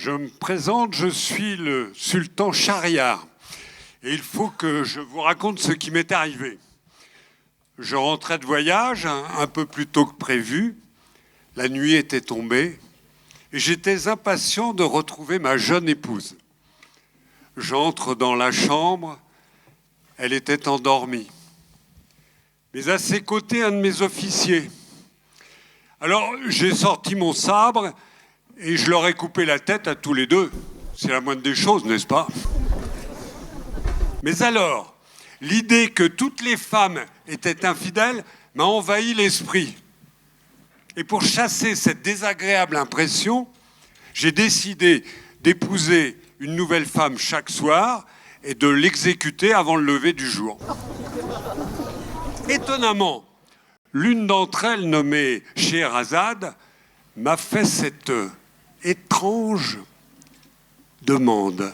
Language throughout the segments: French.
Je me présente, je suis le sultan Shahriar. Et il faut que je vous raconte ce qui m'est arrivé. Je rentrais de voyage un peu plus tôt que prévu. La nuit était tombée et j'étais impatient de retrouver ma jeune épouse. J'entre dans la chambre, elle était endormie. Mais à ses côtés, un de mes officiers. Alors, j'ai sorti mon sabre et je leur ai coupé la tête à tous les deux. C'est la moindre des choses, n'est-ce pas? Mais alors, l'idée que toutes les femmes étaient infidèles m'a envahi l'esprit. Et pour chasser cette désagréable impression, j'ai décidé d'épouser une nouvelle femme chaque soir et de l'exécuter avant le lever du jour. Étonnamment, l'une d'entre elles, nommée Scheherazade, m'a fait cette étrange demande.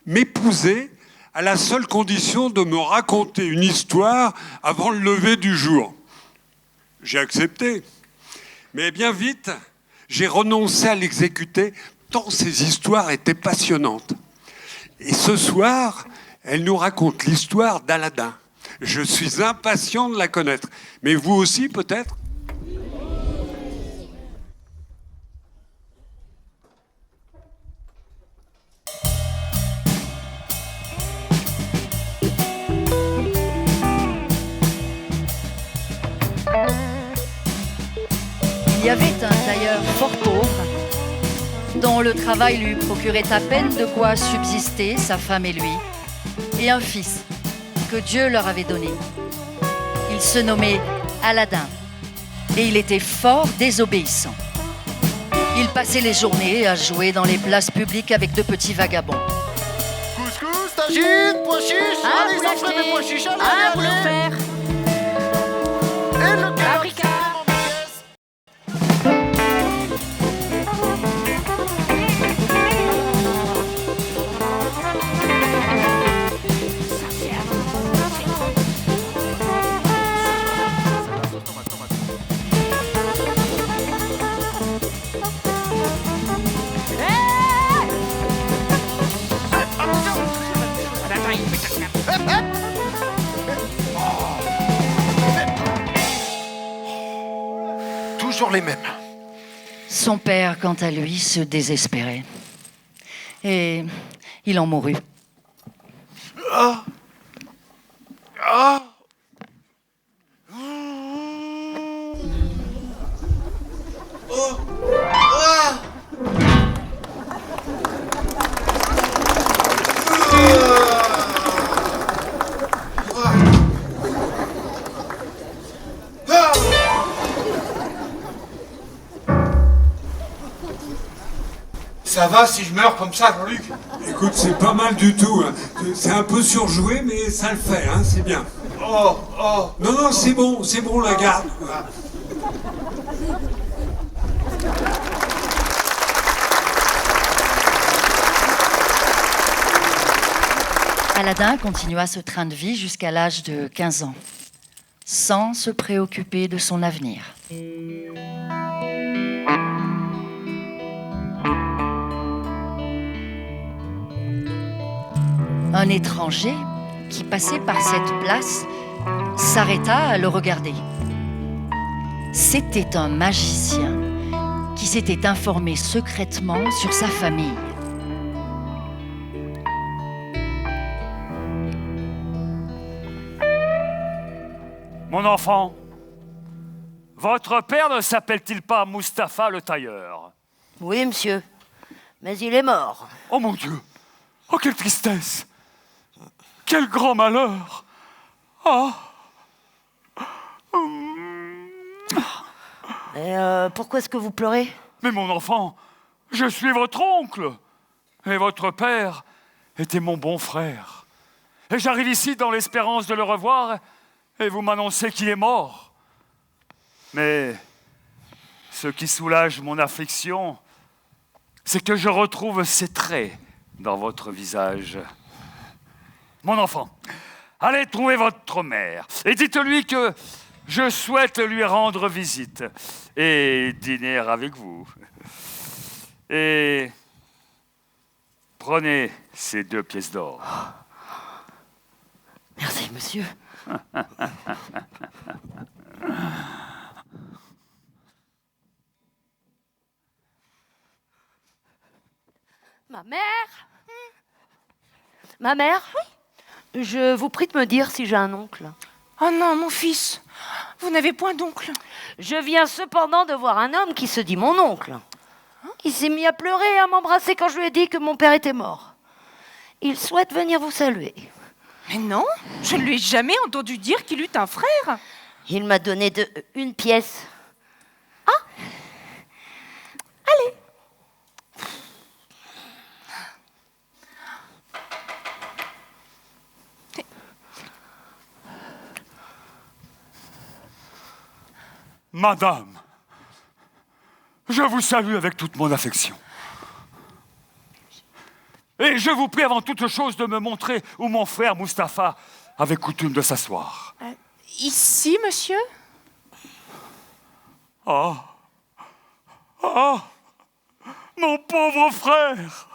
M'épouser à la seule condition de me raconter une histoire avant le lever du jour. J'ai accepté. Mais bien vite, j'ai renoncé à l'exécuter tant ces histoires étaient passionnantes. Et ce soir, elle nous raconte l'histoire d'Aladin. Je suis impatient de la connaître. Mais vous aussi, peut-être ? Il y avait un tailleur fort pauvre, dont le travail lui procurait à peine de quoi subsister, sa femme et lui, et un fils que Dieu leur avait donné. Il se nommait Aladin, et il était fort désobéissant. Il passait les journées à jouer dans les places publiques avec de petits vagabonds. Couscous, tagine, pois chiches, allez, ça ferait des pois chiches, allez, vous le faire. Et le Paprika. Toujours les mêmes. Son père, quant à lui, se désespérait. Et il en mourut. Ah. Ah. Oh. Ah. Ça va si je meurs comme ça, Jean-Luc? Écoute, c'est pas mal du tout. C'est un peu surjoué, mais ça le fait, hein, c'est bien. Oh. Non, c'est bon, la garde. Aladin continua ce train de vie jusqu'à l'âge de 15 ans, sans se préoccuper de son avenir. Un étranger qui passait par cette place s'arrêta à le regarder. C'était un magicien qui s'était informé secrètement sur sa famille. Mon enfant, votre père ne s'appelle-t-il pas Mustapha le tailleur? Oui, monsieur. Mais il est mort. Oh mon Dieu! Oh, quelle tristesse! Quel grand malheur! Ah! Et pourquoi est-ce que vous pleurez? Mais mon enfant, je suis votre oncle! Et votre père était mon bon frère. Et j'arrive ici dans l'espérance de le revoir, et vous m'annoncez qu'il est mort. Mais ce qui soulage mon affliction, c'est que je retrouve ses traits dans votre visage. Mon enfant, allez trouver votre mère et dites-lui que je souhaite lui rendre visite et dîner avec vous. Et Prenez ces 2 pièces d'or. Merci, monsieur. Ma mère? Ma mère? Oui. Je vous prie de me dire si j'ai un oncle. Oh non, mon fils, vous n'avez point d'oncle. Je viens cependant de voir un homme qui se dit mon oncle. Il s'est mis à pleurer et à m'embrasser quand je lui ai dit que mon père était mort. Il souhaite venir vous saluer. Mais non, je ne lui ai jamais entendu dire qu'il eût un frère. Il m'a donné une pièce. Madame, je vous salue avec toute mon affection. Et je vous prie avant toute chose de me montrer où mon frère Mustapha avait coutume de s'asseoir. Ici, monsieur? Ah, mon pauvre frère.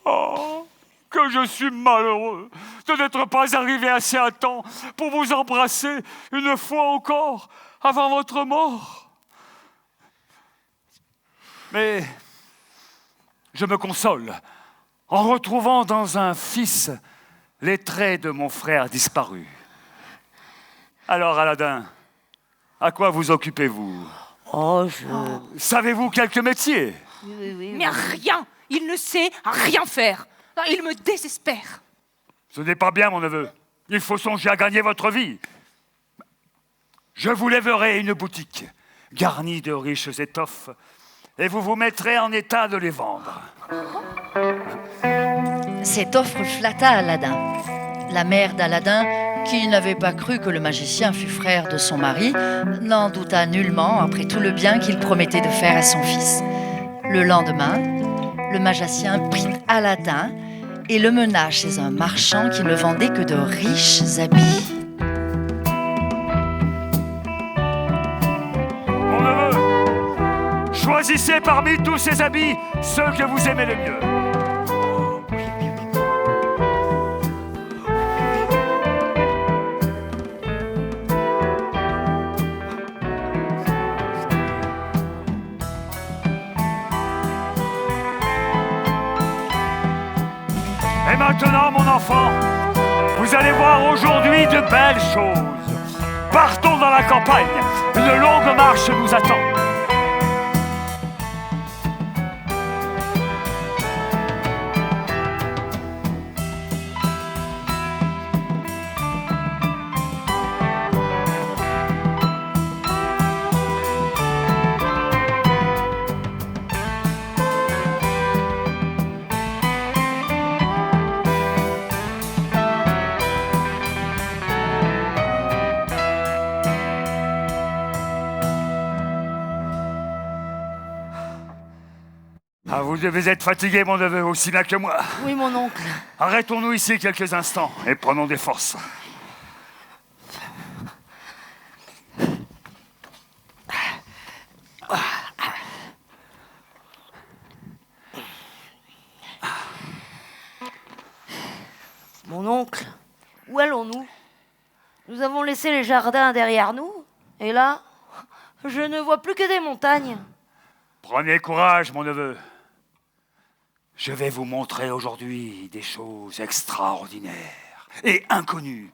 Oh, que je suis malheureux de n'être pas arrivé assez à temps pour vous embrasser une fois encore avant votre mort. Mais je me console en retrouvant dans un fils les traits de mon frère disparu. Alors, Aladin, à quoi vous occupez-vous? Savez-vous quelque métier? Oui. Mais rien. Il ne sait rien faire. Il me désespère. Ce n'est pas bien, mon neveu. Il faut songer à gagner votre vie. Je vous lèverai une boutique garnie de riches étoffes et vous vous mettrez en état de les vendre. Cette offre flatta Aladin. La mère d'Aladin, qui n'avait pas cru que le magicien fût frère de son mari, n'en douta nullement après tout le bien qu'il promettait de faire à son fils. Le lendemain, le magicien prit Aladin et le mena chez un marchand qui ne vendait que de riches habits. Mon neveu, choisissez parmi tous ces habits ceux que vous aimez le mieux. Et maintenant, mon enfant, vous allez voir aujourd'hui de belles choses. Partons dans la campagne. Une longue marche nous attend. Ah, vous devez être fatigué, mon neveu, aussi bien que moi. Oui, mon oncle. Arrêtons-nous ici quelques instants et prenons des forces. Mon oncle, où allons-nous? Nous avons laissé les jardins derrière nous, et là, je ne vois plus que des montagnes. Prenez courage, mon neveu. Je vais vous montrer aujourd'hui des choses extraordinaires et inconnues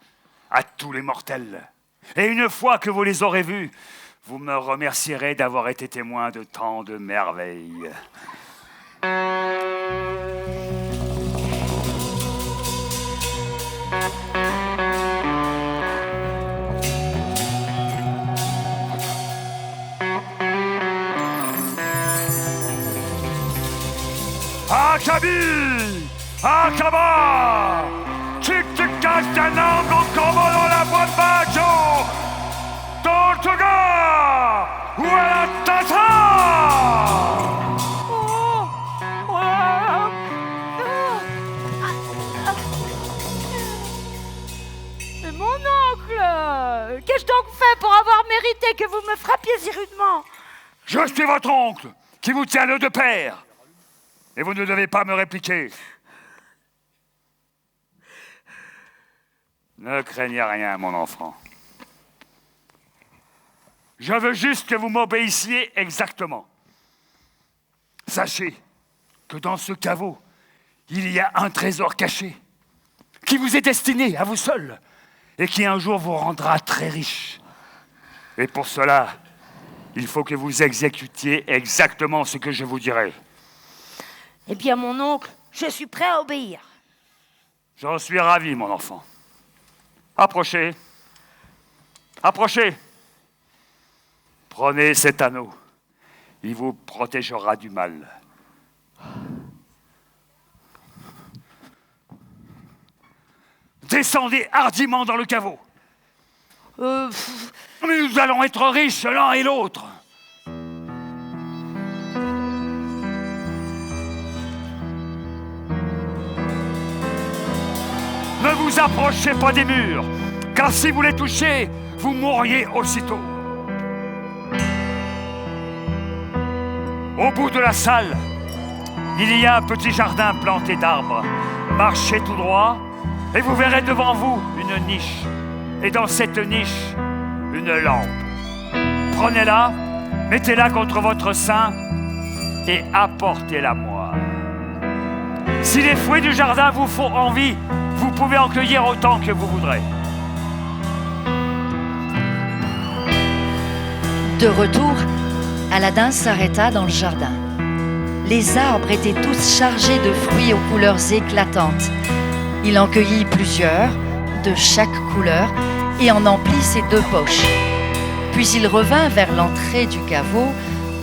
à tous les mortels. Et une fois que vous les aurez vues, vous me remercierez d'avoir été témoin de tant de merveilles. Akabi! Akaba! Chiktikashtanango como la bombajo! Tortuga! Uelatata! Mais mon oncle, qu'ai-je donc fait pour avoir mérité que vous me frappiez si rudement? Je suis votre oncle, qui vous tient le de père. Et vous ne devez pas me répliquer. Ne craignez rien, mon enfant. Je veux juste que vous m'obéissiez exactement. Sachez que dans ce caveau, il y a un trésor caché qui vous est destiné à vous seul et qui un jour vous rendra très riche. Et pour cela, il faut que vous exécutiez exactement ce que je vous dirai. Eh bien, mon oncle, je suis prêt à obéir. J'en suis ravi, mon enfant. Approchez. Approchez. Prenez cet anneau. Il vous protégera du mal. Descendez hardiment dans le caveau. Mais nous allons être riches l'un et l'autre. Ne vous approchez pas des murs, car si vous les touchez, vous mourriez aussitôt. Au bout de la salle, il y a un petit jardin planté d'arbres. Marchez tout droit et vous verrez devant vous une niche. Et dans cette niche, une lampe. Prenez-la, mettez-la contre votre sein et apportez-la-moi. Si les fruits du jardin vous font envie, vous pouvez en cueillir autant que vous voudrez. De retour, Aladin s'arrêta dans le jardin. Les arbres étaient tous chargés de fruits aux couleurs éclatantes. Il en cueillit plusieurs, de chaque couleur, et en emplit ses 2 poches. Puis il revint vers l'entrée du caveau,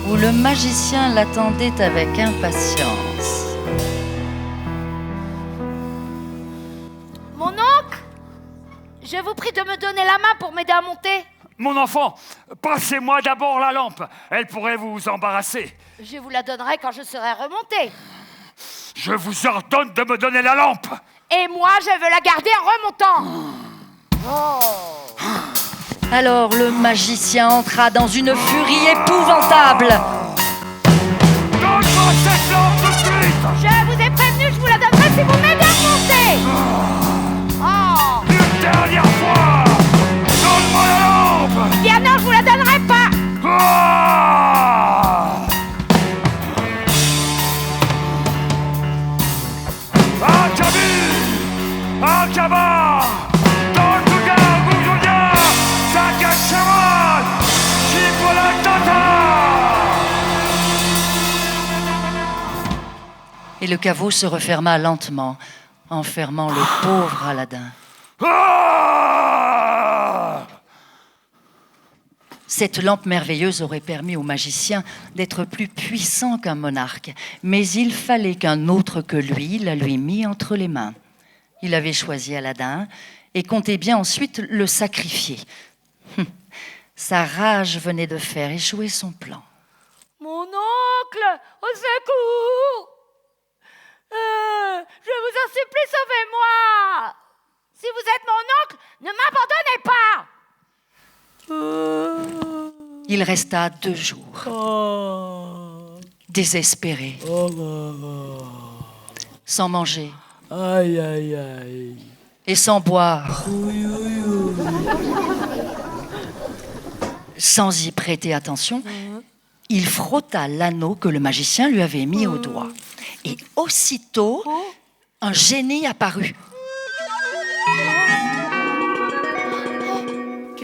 où le magicien l'attendait avec impatience. Mon oncle, je vous prie de me donner la main pour m'aider à monter. Mon enfant, passez-moi d'abord la lampe. Elle pourrait vous embarrasser. Je vous la donnerai quand je serai remonté. Je vous ordonne de me donner la lampe. Et moi, je veux la garder en remontant. Alors le magicien entra dans une furie épouvantable. Donne-moi cette lampe tout de suite. Je vous ai prévenu, je vous la donnerai si vous m'aidez à monter. Oh. Une dernière fois. Donne-moi la lampe. Bien non, je vous la donnerai pas. Akaba, Tortuga, Goujonia, Sakashaman, Chipolatata. Et le caveau se referma lentement, enfermant le pauvre Aladin. Cette lampe merveilleuse aurait permis au magicien d'être plus puissant qu'un monarque, mais il fallait qu'un autre que lui la lui mît entre les mains. Il avait choisi Aladin et comptait bien ensuite le sacrifier. Sa rage venait de faire échouer son plan. Mon oncle, au secours. Je vous en supplie, sauvez-moi. Si vous êtes mon oncle, ne m'abandonnez pas. Il resta 2 jours, désespéré, sans manger et sans boire, sans y prêter attention. Il frotta l'anneau que le magicien lui avait mis au doigt. Et aussitôt, un génie apparut.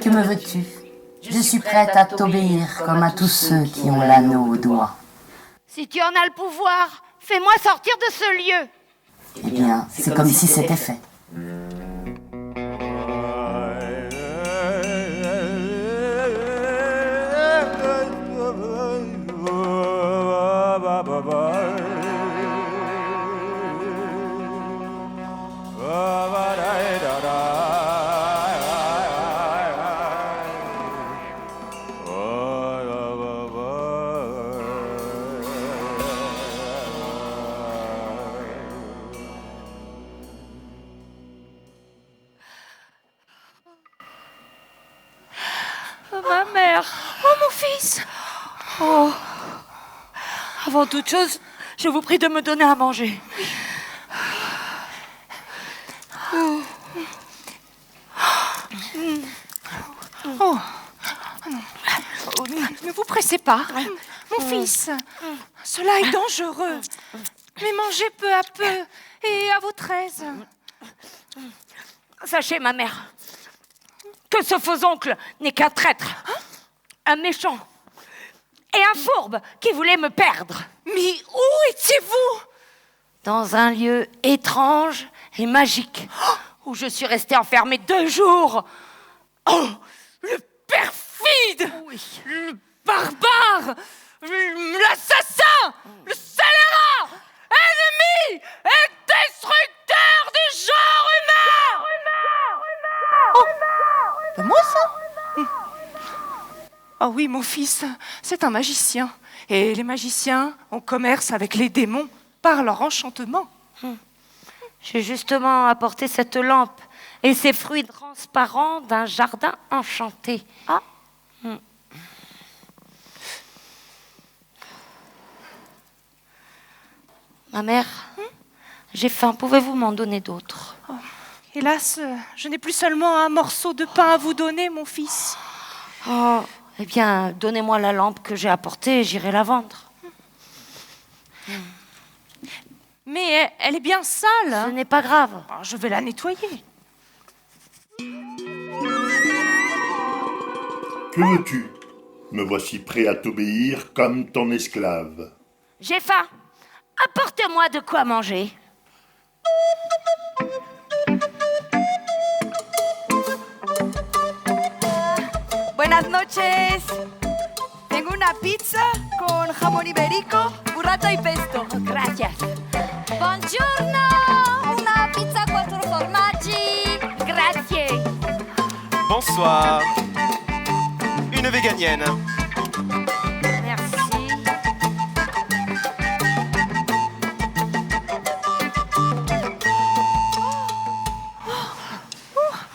Que me veux-tu? Je suis prête à t'obéir comme à tous ceux qui ont l'anneau au doigt. Si tu en as le pouvoir, fais-moi sortir de ce lieu. Eh bien, c'est comme si c'était fait. Ma mère. Oh, mon fils. Oh. Avant toute chose, je vous prie de me donner à manger. Oh. Ne vous pressez pas, mon fils. Cela est dangereux. Mais mangez peu à peu et à votre aise. Sachez, ma mère, que ce faux oncle n'est qu'un traître, un méchant et un fourbe qui voulait me perdre. Mais où étiez-vous? Dans un lieu étrange et magique, où je suis restée enfermée 2 jours. Oh, le perfide, le barbare, l'assassin, le scélérat, ennemi et destructeur du genre humain. C'est moi ça? Oh oui, mon fils, c'est un magicien. Et les magiciens ont commerce avec les démons par leur enchantement. J'ai justement apporté cette lampe et ces fruits transparents d'un jardin enchanté. Ah. Ma mère, j'ai faim. Pouvez-vous m'en donner d'autres? Hélas, je n'ai plus seulement un morceau de pain à vous donner, mon fils. Oh, eh bien, donnez-moi la lampe que j'ai apportée et j'irai la vendre. Mais elle est bien sale. Ce n'est pas grave. Oh, je vais la nettoyer. Que veux-tu? Me voici prêt à t'obéir comme ton esclave. J'ai faim. Apportez-moi de quoi manger. Buenas noches. Tengo una pizza con jamón ibérico, burrata y pesto. Gracias. Buongiorno! Una pizza 4 formaggi. Grazie. Bonsoir. Une véganienne. Merci.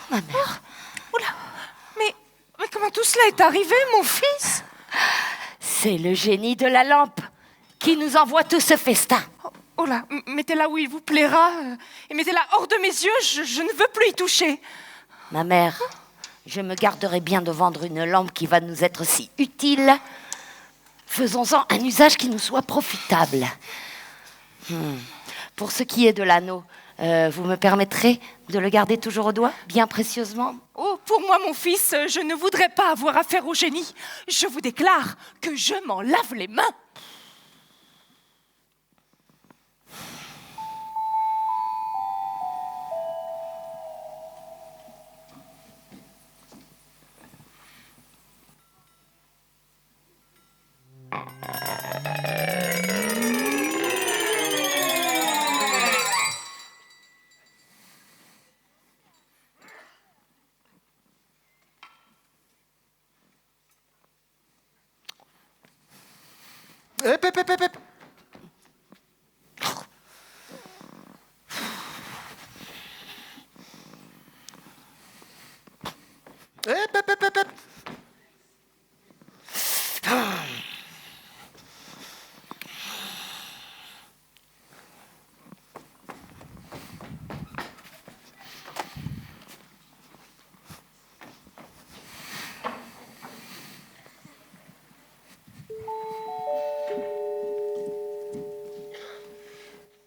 Ma mère. Mais comment tout cela est arrivé, mon fils? C'est le génie de la lampe qui nous envoie tout ce festin. Oh là, mettez-la où il vous plaira et mettez-la hors de mes yeux, je ne veux plus y toucher. Ma mère, je me garderai bien de vendre une lampe qui va nous être si utile. Faisons-en un usage qui nous soit profitable. Pour ce qui est de l'anneau, vous me permettrez de le garder toujours au doigt, bien précieusement? Oh, pour moi, mon fils, je ne voudrais pas avoir affaire au génie. Je vous déclare que je m'en lave les mains. Hep. Hep.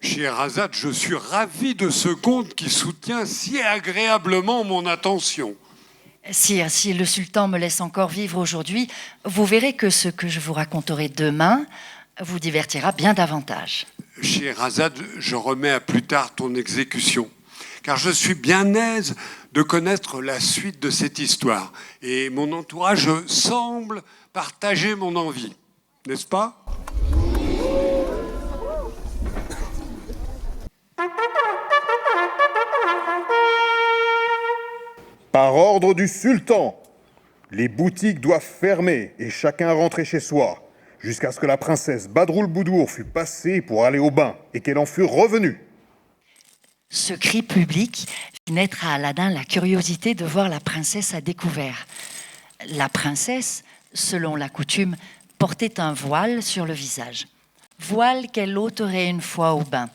Scheherazade, je suis ravi de ce conte qui soutient si agréablement mon attention. Sire, si le sultan me laisse encore vivre aujourd'hui, vous verrez que ce que je vous raconterai demain vous divertira bien davantage. Scheherazade, je remets à plus tard ton exécution, car je suis bien aise de connaître la suite de cette histoire. Et mon entourage semble partager mon envie, n'est-ce pas ? Par ordre du sultan, les boutiques doivent fermer et chacun rentrer chez soi, jusqu'à ce que la princesse Badroulboudour fût passée pour aller au bain et qu'elle en fût revenue. Ce cri public fit naître à Aladdin la curiosité de voir la princesse à découvert. La princesse, selon la coutume, portait un voile sur le visage. Voile qu'elle ôterait une fois au bain.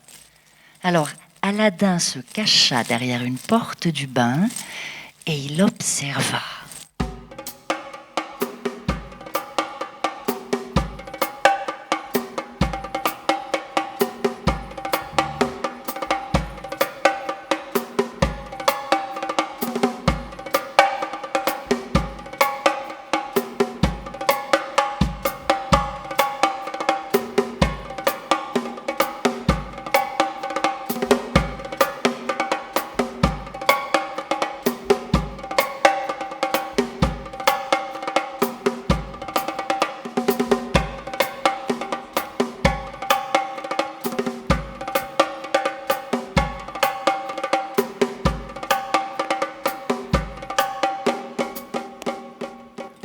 Alors, Aladin se cacha derrière une porte du bain et il observa.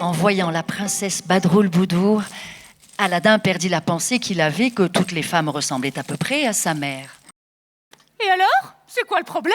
En voyant la princesse Badroulboudour, Aladin perdit la pensée qu'il avait que toutes les femmes ressemblaient à peu près à sa mère. Et alors? C'est quoi le problème?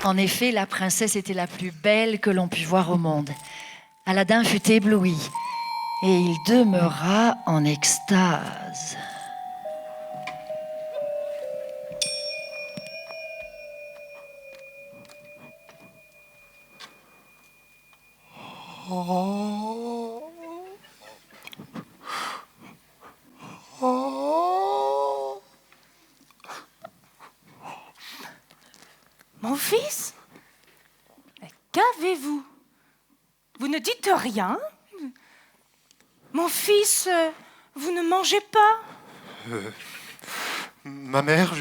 En effet, la princesse était la plus belle que l'on pût voir au monde. Aladin fut ébloui et il demeura en extase. Mon fils? Qu'avez-vous? Vous ne dites rien? Mon fils, vous ne mangez pas? Ma mère,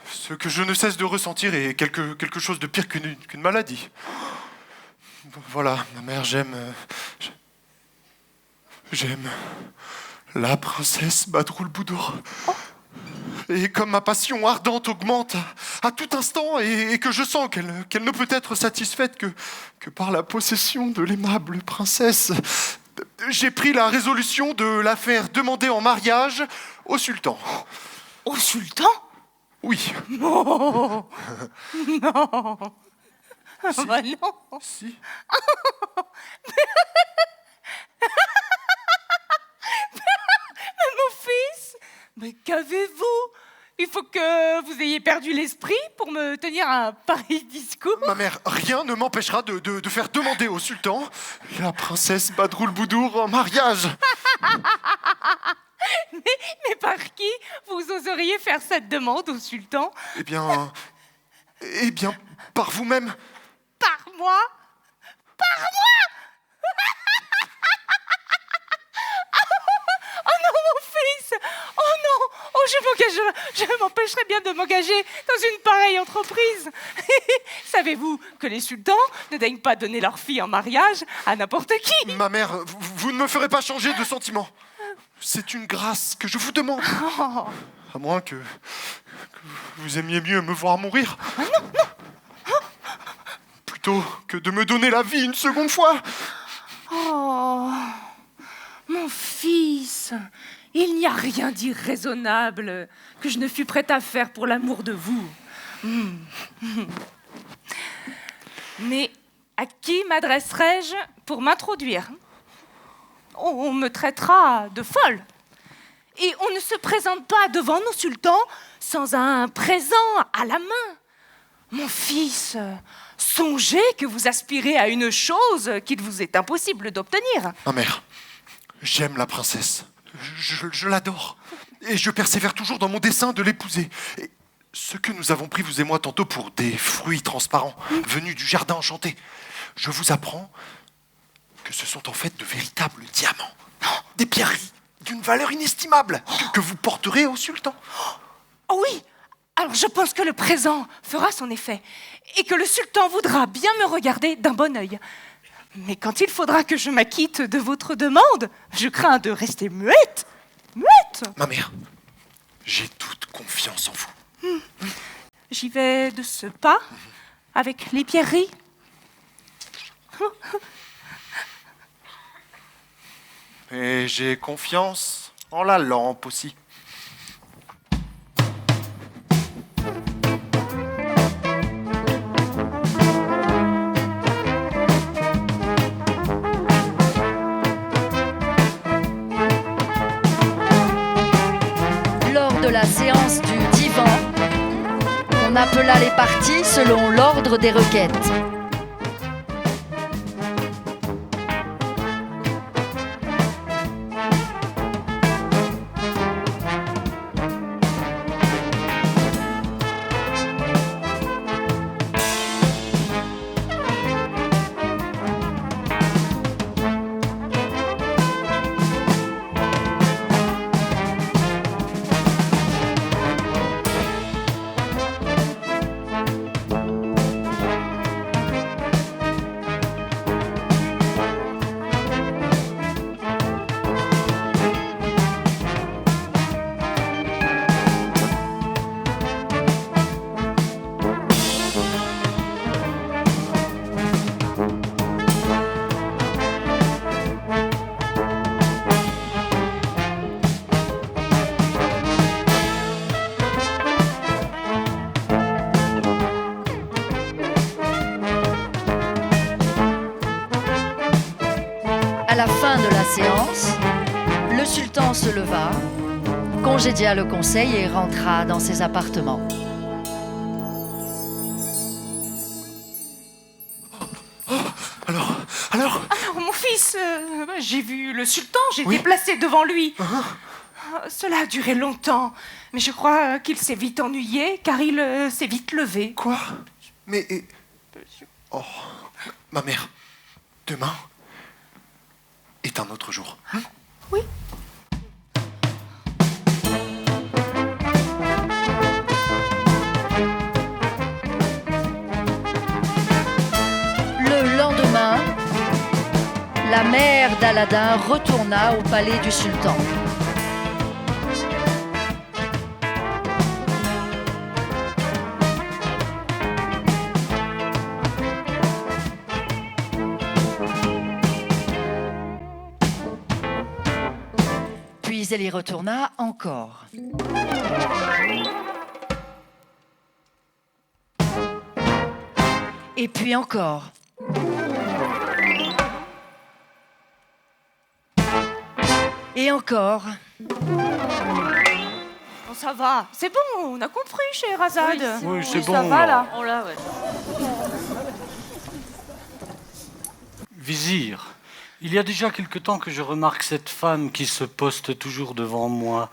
ce que je ne cesse de ressentir est quelque chose de pire qu'une maladie. Voilà, ma mère, j'aime la princesse Badroulboudour. Oh. Et comme ma passion ardente augmente à tout instant et que je sens qu'elle ne peut être satisfaite que par la possession de l'aimable princesse, j'ai pris la résolution de la faire demander en mariage au sultan. Au sultan? Oui. Non. Non. Si. Bah non. Si. Mais mon fils, mais qu'avez-vous? Il faut que vous ayez perdu l'esprit pour me tenir un pareil discours. Ma mère, rien ne m'empêchera de faire demander au sultan la princesse Badroulboudour en mariage. mais par qui vous oseriez faire cette demande au sultan? Eh bien, par vous-même. Par moi? Par moi? Oh non, mon fils! Oh non! Oh, je m'empêcherais bien de m'engager dans une pareille entreprise. Savez-vous que les sultans ne daignent pas donner leur fille en mariage à n'importe qui? Ma mère, vous ne me ferez pas changer de sentiment. C'est une grâce que je vous demande. Oh. À moins que vous aimiez mieux me voir mourir. Ah non. Plutôt que de me donner la vie une seconde fois. Oh, mon fils, il n'y a rien d'irraisonnable que je ne fus prête à faire pour l'amour de vous. Mais à qui m'adresserai-je pour m'introduire? On me traitera de folle. Et on ne se présente pas devant nos sultans sans un présent à la main. Mon fils, songez que vous aspirez à une chose qu'il vous est impossible d'obtenir. Ma mère, j'aime la princesse. Je l'adore. Et je persévère toujours dans mon dessein de l'épouser. Et ce que nous avons pris, vous et moi, tantôt pour des fruits transparents, venus du jardin enchanté, je vous apprends que ce sont en fait de véritables diamants. Des pierreries d'une valeur inestimable que vous porterez au sultan. Oh oui, alors je pense que le présent fera son effet et que le sultan voudra bien me regarder d'un bon œil. Mais quand il faudra que je m'acquitte de votre demande, je crains de rester muette. Muette. Ma mère, j'ai toute confiance en vous. J'y vais de ce pas, avec les pierreries. Et j'ai confiance en la lampe aussi. Lors de la séance du divan, on appela les parties selon l'ordre des requêtes. À la fin de la séance, le sultan se leva, congédia le conseil et rentra dans ses appartements. Alors, mon fils, j'ai vu le sultan, j'ai été placée devant lui. Cela a duré longtemps, mais je crois qu'il s'est vite ennuyé, car il s'est vite levé. Quoi? Mais... Oh, ma mère, demain est un autre jour. Oui. Le lendemain, la mère d'Aladin retourna au palais du sultan. Puis elle y retourna encore. Et puis encore. Et encore. Bon, ça va, c'est bon, on a compris, Scheherazade. Oui, c'est bon. Ça va, là. Oh là, ouais. Vizir, il y a déjà quelque temps que je remarque cette femme qui se poste toujours devant moi.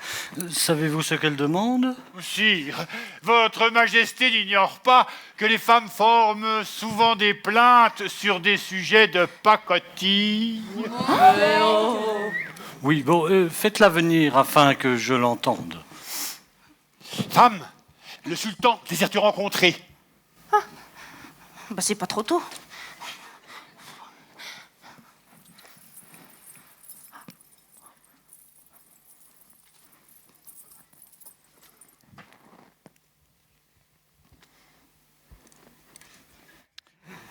Savez-vous ce qu'elle demande? Sire, votre majesté n'ignore pas que les femmes forment souvent des plaintes sur des sujets de pacotille. Oui, bon, faites-la venir afin que je l'entende. Femme, le sultan désire-tu rencontrer? Bah, c'est pas trop tôt.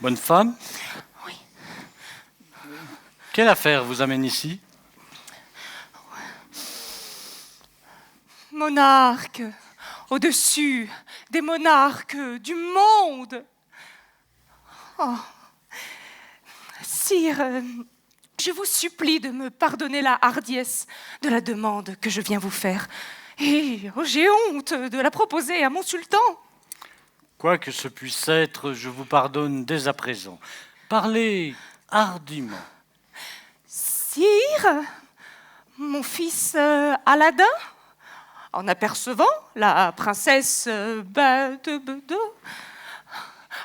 Bonne femme? Oui. Quelle affaire vous amène ici? Monarque, au-dessus des monarques du monde. Oh. Sire, je vous supplie de me pardonner la hardiesse de la demande que je viens vous faire. Et j'ai honte de la proposer à mon sultan. Quoi que ce puisse être, je vous pardonne dès à présent. Parlez hardiment. Sire, mon fils Aladin, en apercevant la princesse Badebede,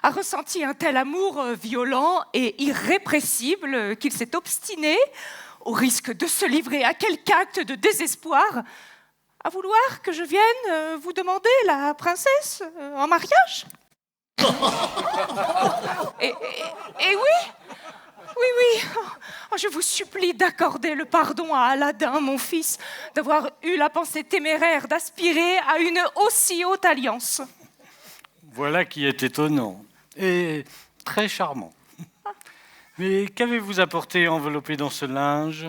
a ressenti un tel amour violent et irrépressible qu'il s'est obstiné, au risque de se livrer à quelque acte de désespoir, à vouloir que je vienne vous demander la princesse en mariage. Et oui, oui, oh, je vous supplie d'accorder le pardon à Aladin, mon fils, d'avoir eu la pensée téméraire d'aspirer à une aussi haute alliance. Voilà qui est étonnant et très charmant. Mais qu'avez-vous apporté enveloppé dans ce linge?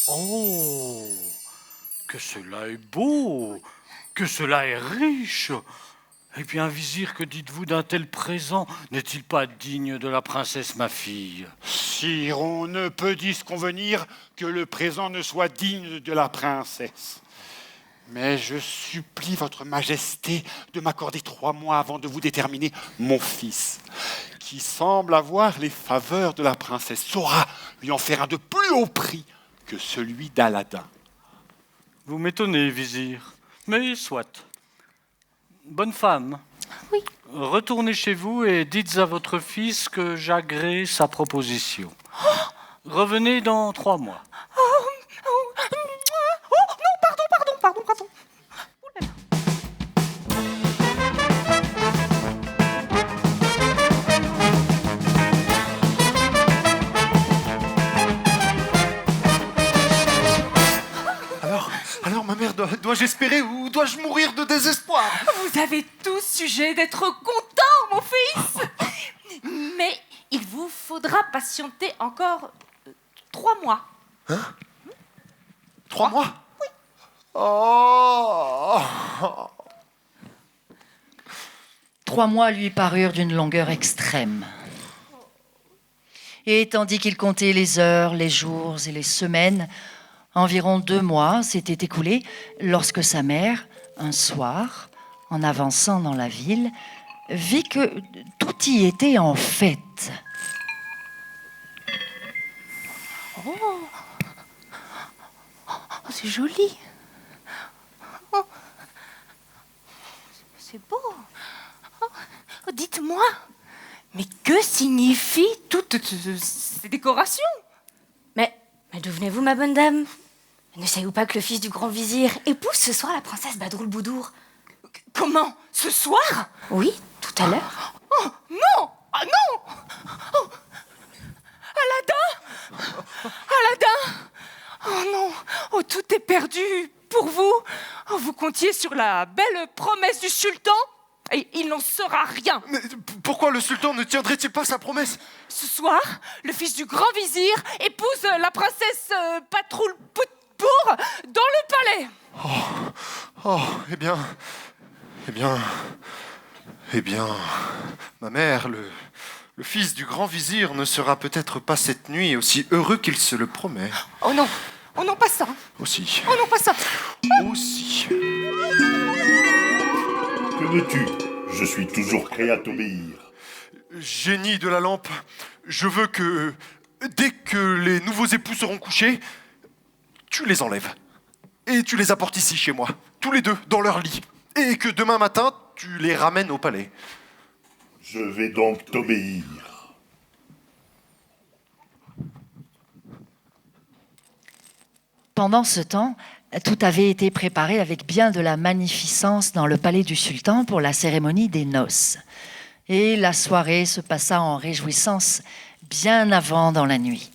Oh, que cela est beau, que cela est riche. Et bien, vizir, que dites-vous d'un tel présent? N'est-il pas digne de la princesse, ma fille? Sire, on ne peut disconvenir que le présent ne soit digne de la princesse. Mais je supplie votre majesté de m'accorder 3 mois avant de vous déterminer mon fils, qui semble avoir les faveurs de la princesse, saura lui en faire un de plus haut prix que celui d'Aladin. Vous m'étonnez, vizir, mais soit. Bonne femme. Oui. Retournez chez vous et dites à votre fils que j'agrée sa proposition. Revenez dans 3 mois. Non, pardon. Alors, ma mère, dois-je espérer ou dois-je mourir de désespoir? Vous avez tout sujet d'être content, mon fils. Mais il vous faudra patienter encore 3 mois. Hein? 3 mois? Oui. Oh! 3 mois lui parurent d'une longueur extrême. Et tandis qu'il comptait les heures, les jours et les semaines, environ 2 mois s'étaient écoulés lorsque sa mère, un soir, en avançant dans la ville, vit que tout y était en fête. Oh, c'est joli. Oh. C'est beau. Oh, dites-moi, mais que signifient toutes ces décorations? Mais d'où venez-vous, ma bonne dame? Ne savez-vous pas que le fils du grand vizir épouse ce soir la princesse Badroul Boudour? Comment? Ce soir? Oui, tout à l'heure. Oh, non! Ah non! Oh. Aladin! Oh non! Oh, tout est perdu pour vous! Oh, vous comptiez sur la belle promesse du sultan? Et il n'en sera rien! Mais pourquoi le sultan ne tiendrait-il pas sa promesse? Ce soir, le fils du grand vizir épouse la princesse Badroul Boudour dans le palais! Eh bien, ma mère, le fils du grand vizir ne sera peut-être pas cette nuit aussi heureux qu'il se le promet. Oh non, pas ça. Aussi. Oh non, pas ça. Aussi. Que veux-tu? Je suis toujours prêt à t'obéir. Génie de la lampe, je veux que, dès que les nouveaux époux seront couchés, tu les enlèves. Et tu les apportes ici chez moi, tous les deux, dans leur lit. Et que demain matin, tu les ramènes au palais. Je vais donc t'obéir. Pendant ce temps, Tout avait été préparé avec bien de la magnificence dans le palais du sultan pour la cérémonie des noces. Et la soirée se passa en réjouissance bien avant dans la nuit.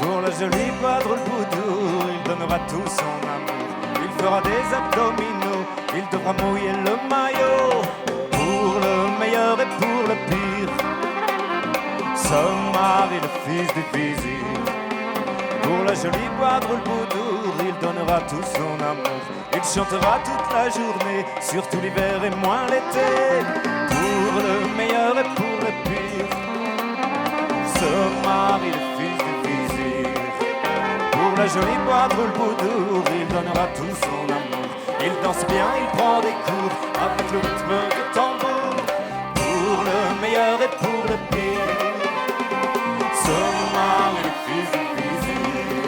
Pour le joli Badroulboudour, il donnera tout son amour. Il fera des abdominaux, il devra mouiller le maillot. Pour le meilleur et pour le pire, ce mari, le fils du vizir. Pour le joli Badroulboudour, il donnera tout son amour. Il chantera toute la journée, surtout l'hiver et moins l'été. Pour le meilleur et pour le pire, ce mari, le fils du vizir. Pour le joli Badroulboudour, il donnera tout son amour. Il danse bien, il prend des cours avec le rythme du tambour. Pour le meilleur et pour le pire, ce mari, le fils du vizir.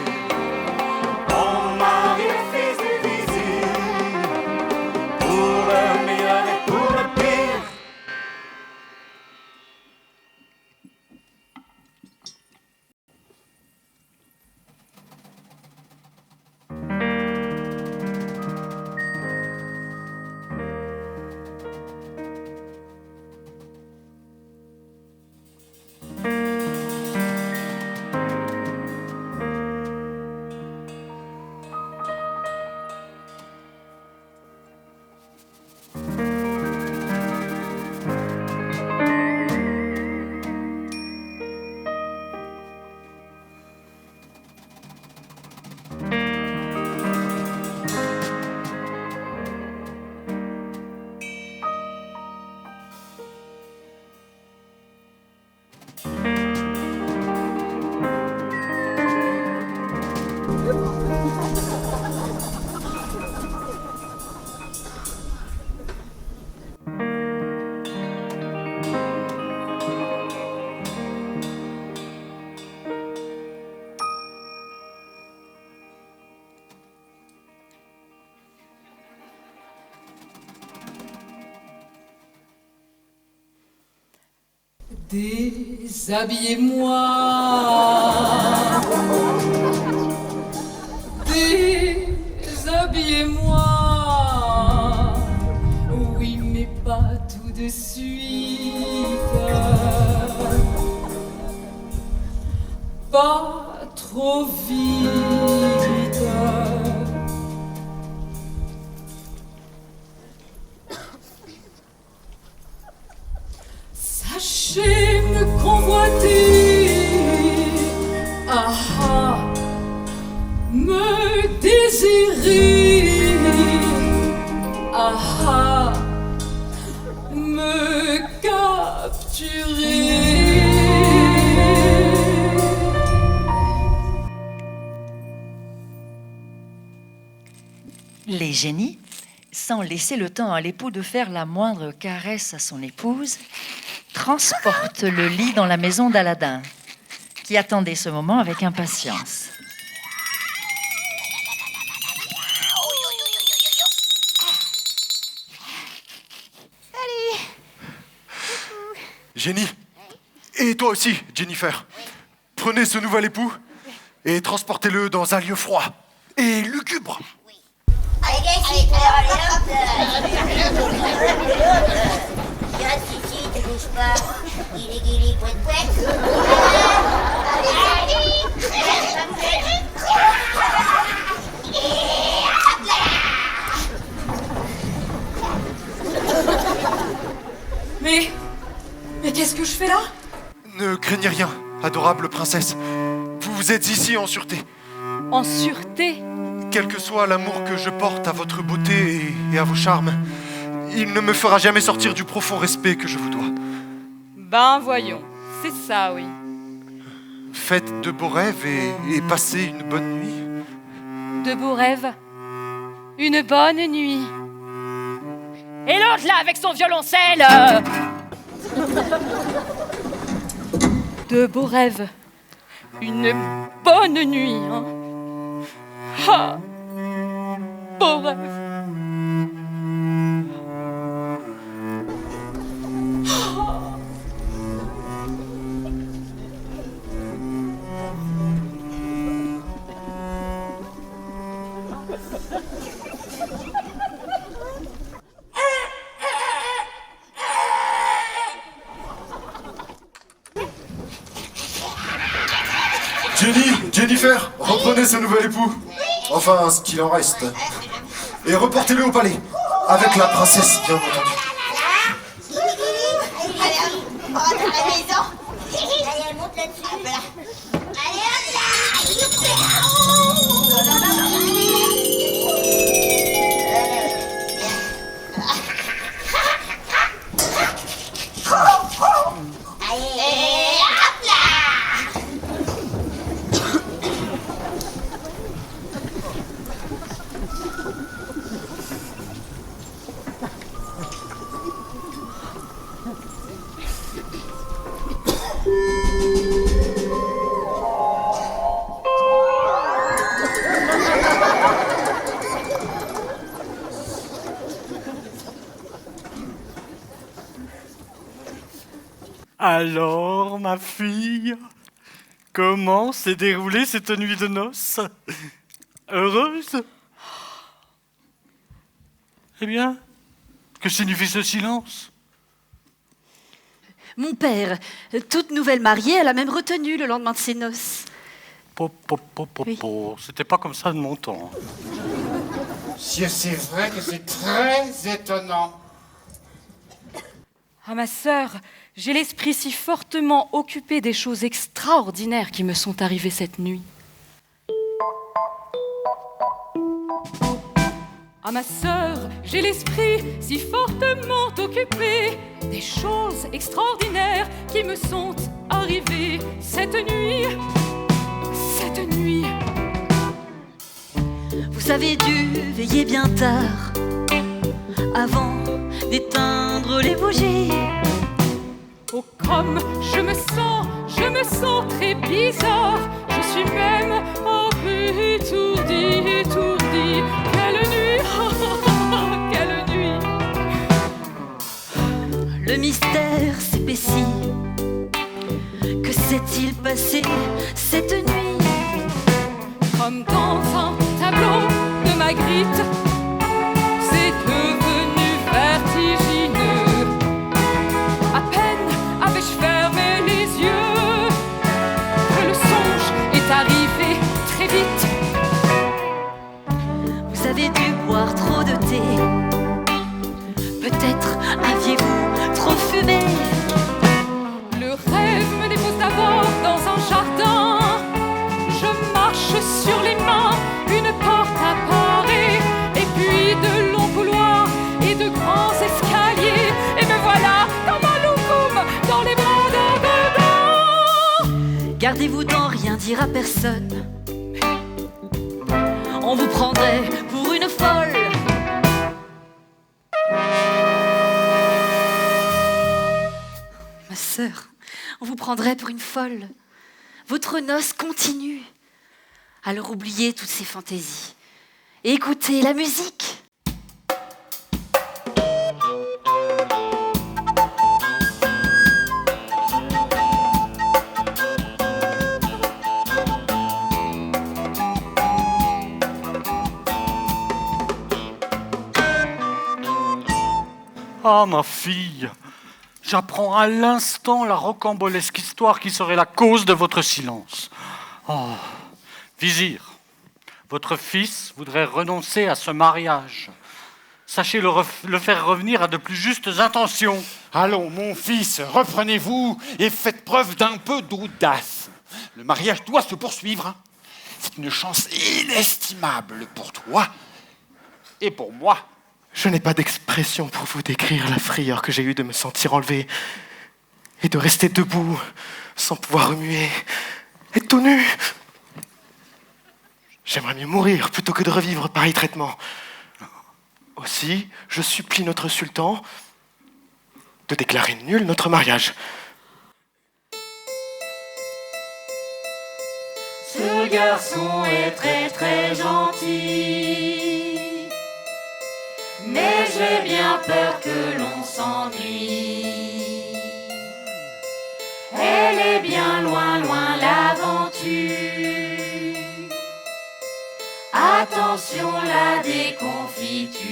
Mon mari, le fils du vizir. Pour le meilleur et pour le pire. Déshabillez-moi, déshabillez-moi, oui mais pas tout de suite, pas trop vite. Sachez me convoiter, ah ah, me désirer, ah ah, me capturer. Les génies, sans laisser le temps à l'époux de faire la moindre caresse à son épouse, transportent le lit dans la maison d'Aladin, qui attendait ce moment avec impatience. Salut. Jenny, et toi aussi, Jennifer. Prenez ce nouvel époux et transportez-le dans un lieu froid et lugubre. Allez, hop tu restes ici, tu bouges pas. Guili, pouet. Mais qu'est-ce que je fais là? Ne craignez rien, adorable princesse. Vous êtes ici en sûreté. En sûreté? Quel que soit l'amour que je porte à votre beauté et à vos charmes, il ne me fera jamais sortir du profond respect que je vous dois. Ben voyons, c'est ça, oui. Faites de beaux rêves et passez une bonne nuit. De beaux rêves. Une bonne nuit. Et l'autre là avec son violoncelle De beaux rêves. Une bonne nuit, hein. Ah, beaux rêves. Jennifer, reprenez ce nouvel époux. Enfin, ce qu'il en reste. Et reportez-le au palais. Avec la princesse, bien entendu. Allez, on rentre à la maison. Allez, monte là-dessus. Allez, hop Alors, ma fille, comment s'est déroulée cette nuit de noces? Heureuse? Eh bien, que signifie ce silence? Mon père, toute nouvelle mariée, elle a même retenu le lendemain de ses noces. C'était pas comme ça de mon temps. C'est vrai que c'est très étonnant. Ah, ma sœur, j'ai l'esprit si fortement occupé des choses extraordinaires qui me sont arrivées cette nuit. Ah, ma sœur, j'ai l'esprit si fortement occupé des choses extraordinaires qui me sont arrivées cette nuit. Cette nuit. Vous avez dû veiller bien tard avant d'éteindre les bougies. Oh, comme je me sens très bizarre. Je suis même un peu étourdie. Quelle nuit, quelle nuit. Le mystère s'épaissit. Que s'est-il passé cette nuit? Comme dans un tableau de Magritte, c'est devenu vertigineux. À peine avais-je fermé les yeux que le songe est arrivé très vite. Vous avez dû boire trop de thé. Peut-être aviez-vous trop fumé. Le rêve me dépose d'abord dans un jardin. Je marche sur les mains, une porte apparaît, et puis de longs couloirs et de grands escaliers. Et me voilà comme un loukoum dans les bras d'un godin. Gardez-vous d'en rien dire à personne. On vous prendrait pour une folle. Ma sœur, on vous prendrait pour une folle. Votre noce continue. Alors oubliez toutes ces fantaisies et écoutez la musique. Ah, ma fille, j'apprends à l'instant la rocambolesque histoire qui serait la cause de votre silence. Oh, vizir, votre fils voudrait renoncer à ce mariage. Sachez le faire revenir à de plus justes intentions. Allons, mon fils, reprenez-vous et faites preuve d'un peu d'audace. Le mariage doit se poursuivre. C'est une chance inestimable pour toi et pour moi. Je n'ai pas d'expression pour vous décrire la frayeur que j'ai eue de me sentir enlevé et de rester debout sans pouvoir remuer, et tout nu. J'aimerais mieux mourir plutôt que de revivre pareil traitement. Aussi, je supplie notre sultan de déclarer nul notre mariage. Ce garçon est très très gentil, mais j'ai bien peur que l'on s'ennuie. Elle est bien loin, loin l'aventure. Attention la déconfiture.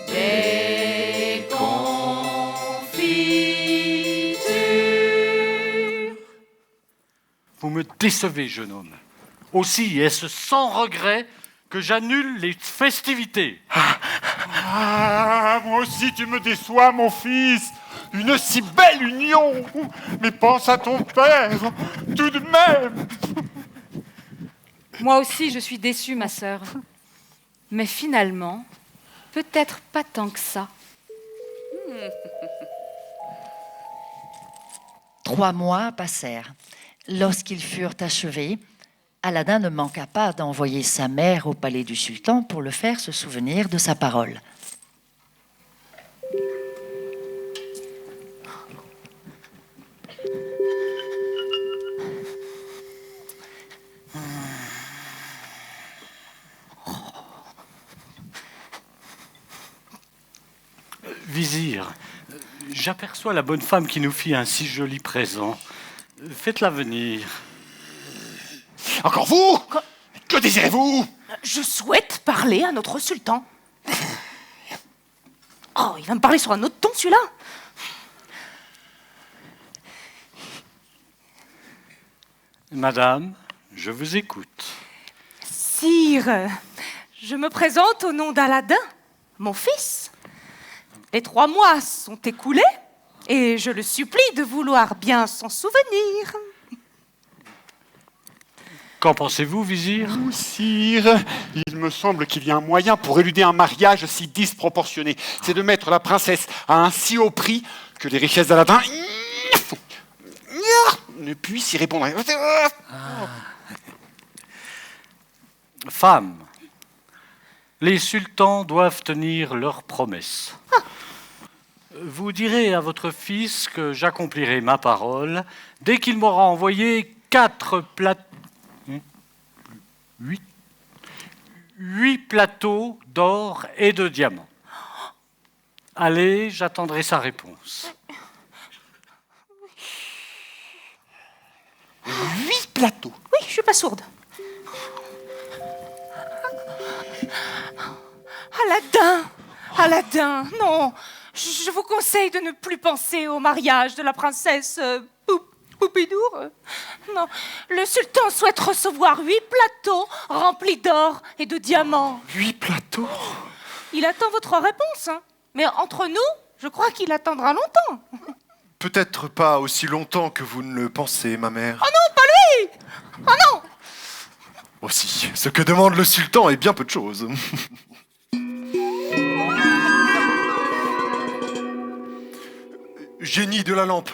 Déconfiture. Vous me décevez, jeune homme. Aussi, est-ce sans regret que j'annule les festivités. Ah, moi aussi tu me déçois, mon fils. Une si belle union. Mais pense à ton père, tout de même. Moi aussi, je suis déçue, ma sœur. Mais finalement, peut-être pas tant que ça. 3 mois passèrent. Lorsqu'ils furent achevés, Aladin ne manqua pas d'envoyer sa mère au palais du sultan pour le faire se souvenir de sa parole. Vizir, j'aperçois la bonne femme qui nous fit un si joli présent. Faites-la venir. Encore vous ? Que désirez-vous ? Je souhaite parler à notre sultan. Oh, il va me parler sur un autre ton, celui-là. Madame, je vous écoute. Sire, je me présente au nom d'Aladin, mon fils. Les 3 mois sont écoulés et je le supplie de vouloir bien s'en souvenir. Qu'en pensez-vous, vizir ? Sire, il me semble qu'il y a un moyen pour éluder un mariage si disproportionné. C'est de mettre la princesse à un si haut prix que les richesses d'Aladin ne puissent y répondre. Femme, les sultans doivent tenir leurs promesses. Vous direz à votre fils que j'accomplirai ma parole dès qu'il m'aura envoyé 8 plateaux d'or et de diamants. Allez, j'attendrai sa réponse. 8 plateaux. Oui, je suis pas sourde. Aladin, non. Je vous conseille de ne plus penser au mariage de la princesse Poupidou. Non, le sultan souhaite recevoir 8 plateaux remplis d'or et de diamants. 8 plateaux ? Il attend votre réponse, hein. Mais entre nous, je crois qu'il attendra longtemps. Peut-être pas aussi longtemps que vous ne le pensez, ma mère. Oh non, pas lui! Oh non! Aussi, ce que demande le sultan est bien peu de choses. Génie de la lampe,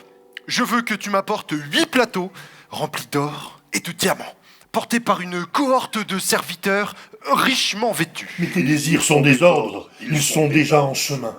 je veux que tu m'apportes 8 plateaux remplis d'or et de diamants, portés par une cohorte de serviteurs richement vêtus. Mais tes désirs sont des ordres, ils sont déjà en chemin.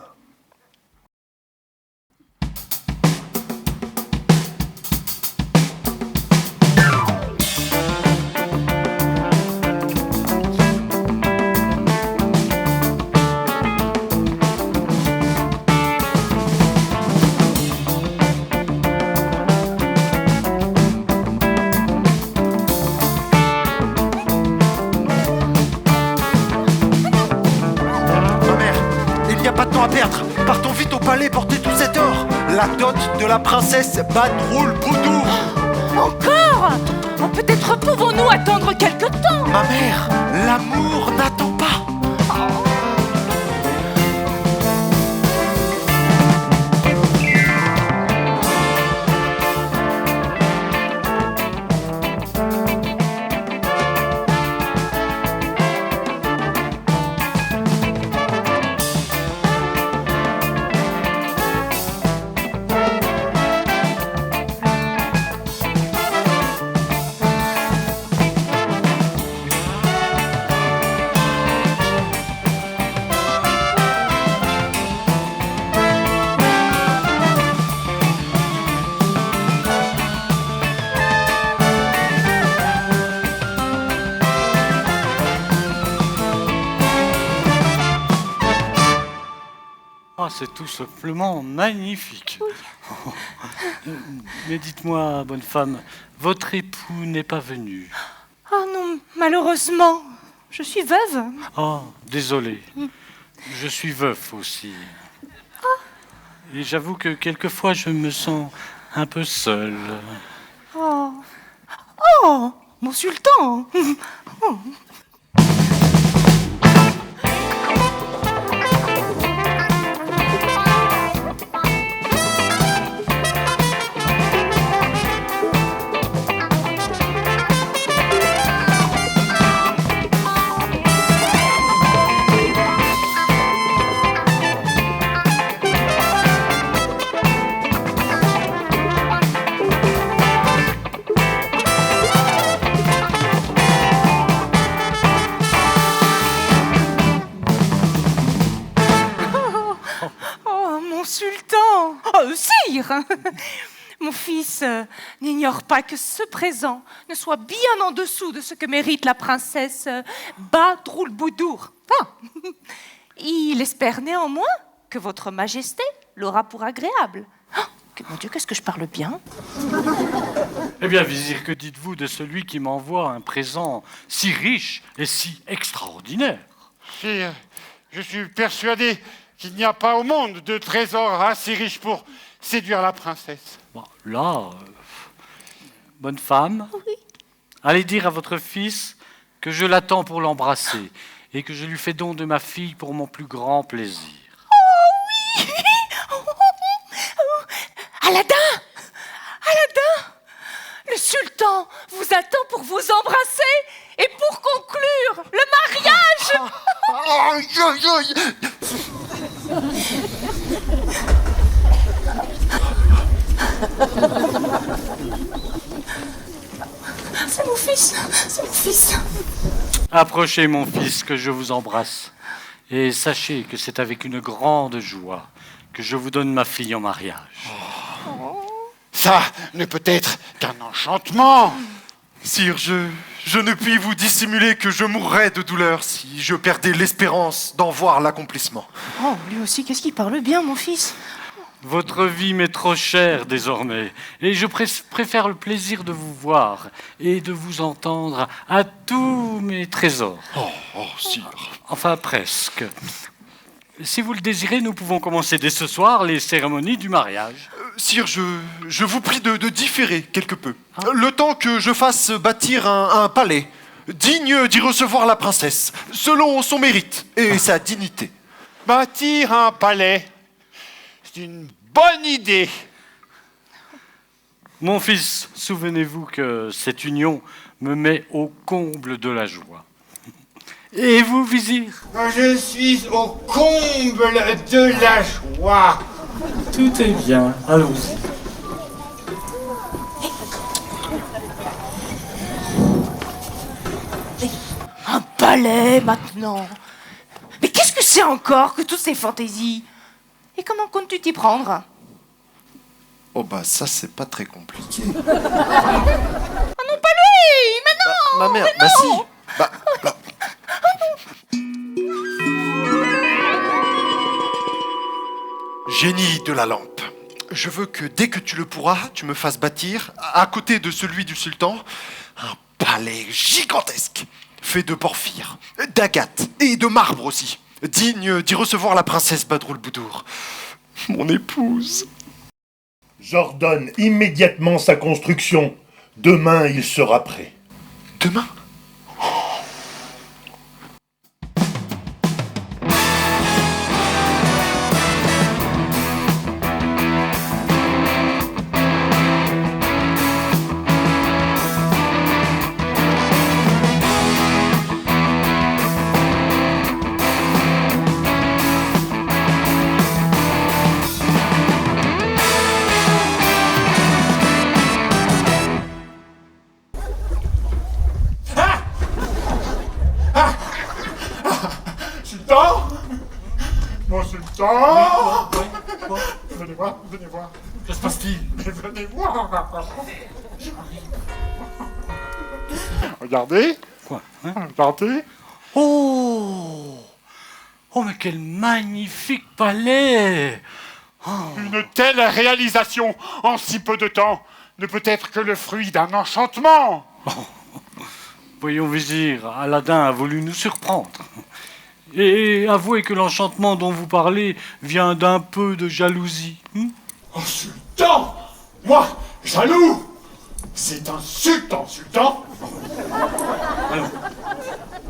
pas de temps à perdre. Partons vite au palais porter tout cet or. La dot de la princesse Badroul Boudour. Encore? Peut-être pouvons-nous attendre quelque temps. Ma mère, l'amour n'attend pas. C'est tout simplement magnifique. Oui. Mais dites-moi, bonne femme, votre époux n'est pas venu? Oh non, malheureusement, je suis veuve. Oh, désolé. Je suis veuf aussi. Et j'avoue que quelquefois je me sens un peu seul. Oh, oh, mon sultan. Oh. Sire, mon fils n'ignore pas que ce présent ne soit bien en dessous de ce que mérite la princesse Badroul Boudour. Il espère néanmoins que votre majesté l'aura pour agréable. Mon Dieu, qu'est-ce que je parle bien? Eh bien, vizir, que dites-vous de celui qui m'envoie un présent si riche et si extraordinaire? Sire, je suis persuadé qu'il n'y a pas au monde de trésor assez riche pour séduire la princesse. Bon, là, bonne femme, oui. Allez dire à votre fils que je l'attends pour l'embrasser et que je lui fais don de ma fille pour mon plus grand plaisir. Oh oui. Aladin, Aladin, le sultan vous attend pour vous embrasser et pour conclure le mariage. C'est mon fils, c'est mon fils. Approchez, mon fils, que je vous embrasse. Et sachez que c'est avec une grande joie que je vous donne ma fille en mariage. Ça ne peut être qu'un enchantement. Sire, je ne puis vous dissimuler que je mourrais de douleur si je perdais l'espérance d'en voir l'accomplissement. Oh, lui aussi, qu'est-ce qu'il parle bien, mon fils? Votre vie m'est trop chère désormais, et je préfère le plaisir de vous voir et de vous entendre à tous mes trésors. Oh, sire. Enfin, presque. Si vous le désirez, nous pouvons commencer dès ce soir les cérémonies du mariage. Sire, je vous prie de différer quelque peu. Le temps que je fasse bâtir un palais, digne d'y recevoir la princesse, selon son mérite et sa dignité. Bâtir un palais, c'est une bonne idée. Mon fils, souvenez-vous que cette union me met au comble de la joie. Et vous, vizir? Je suis au comble de la joie. Tout est bien, allons-y. Un palais, maintenant. Mais qu'est-ce que c'est encore que toutes ces fantaisies? Et comment comptes-tu t'y prendre? Oh bah ça, c'est pas très compliqué. Oh non, pas lui! Mais non! Ma mère, mais non. Bah si. Génie de la lampe, je veux que dès que tu le pourras, tu me fasses bâtir, à côté de celui du sultan, un palais gigantesque, fait de porphyre, d'agate et de marbre aussi, digne d'y recevoir la princesse Badroulboudour, mon épouse. J'ordonne immédiatement sa construction. Demain, il sera prêt. Demain ? Sultan, mon sultan. Venez voir, venez voir. Que se passe-t-il? Venez voir. Regardez. Quoi? Regardez. Oh! Oh, mais quel magnifique palais! Une telle réalisation en si peu de temps ne peut être que le fruit d'un enchantement. Voyons, vizir, Aladin a voulu nous surprendre. Et avouez que l'enchantement dont vous parlez vient d'un peu de jalousie. Oh, sultan! Moi, jaloux! C'est insultant, sultan! Alors,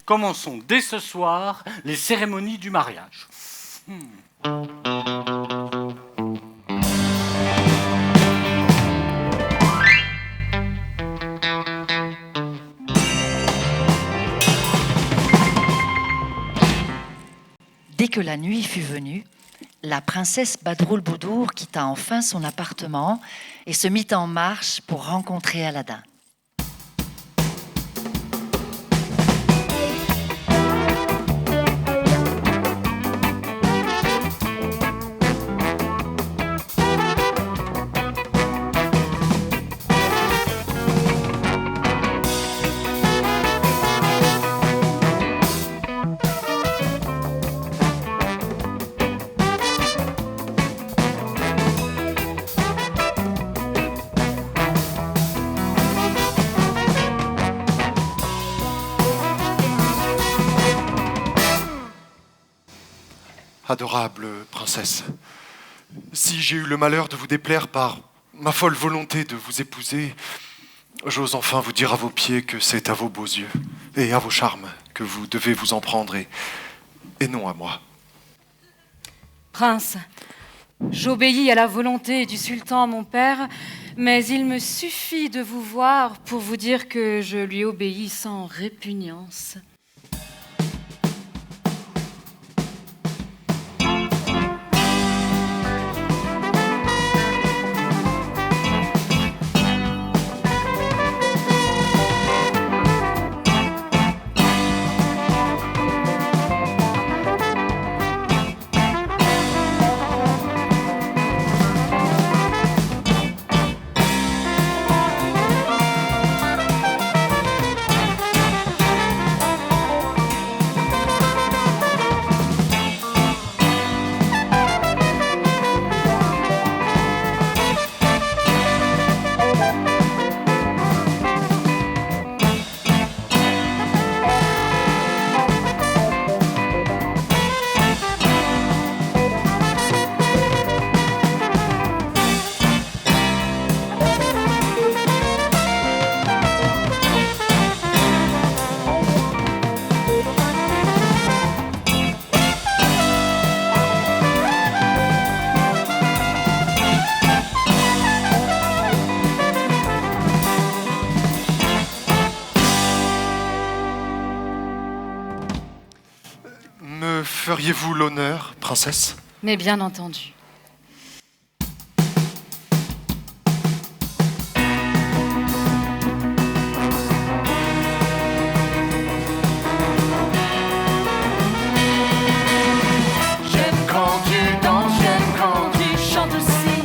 commençons dès ce soir les cérémonies du mariage. Dès que la nuit fut venue, la princesse Badroulboudour quitta enfin son appartement et se mit en marche pour rencontrer Aladin. Adorable princesse, si j'ai eu le malheur de vous déplaire par ma folle volonté de vous épouser, j'ose enfin vous dire à vos pieds que c'est à vos beaux yeux et à vos charmes que vous devez vous en prendre et non à moi. Prince, j'obéis à la volonté du sultan, mon père, mais il me suffit de vous voir pour vous dire que je lui obéis sans répugnance. Me feriez-vous l'honneur, princesse ? Mais bien entendu. J'aime quand tu danses, j'aime quand tu chantes aussi.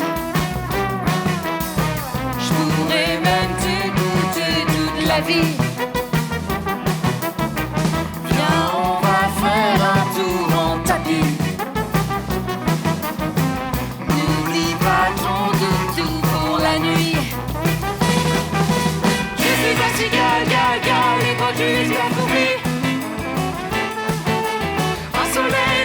Je pourrais même t'écouter toute la vie. Viens, on va faire un tour en tapis. N'oublie pas ton doudou pour la nuit. Je suis ta cigale, et quand tu es bien fourri. Un soleil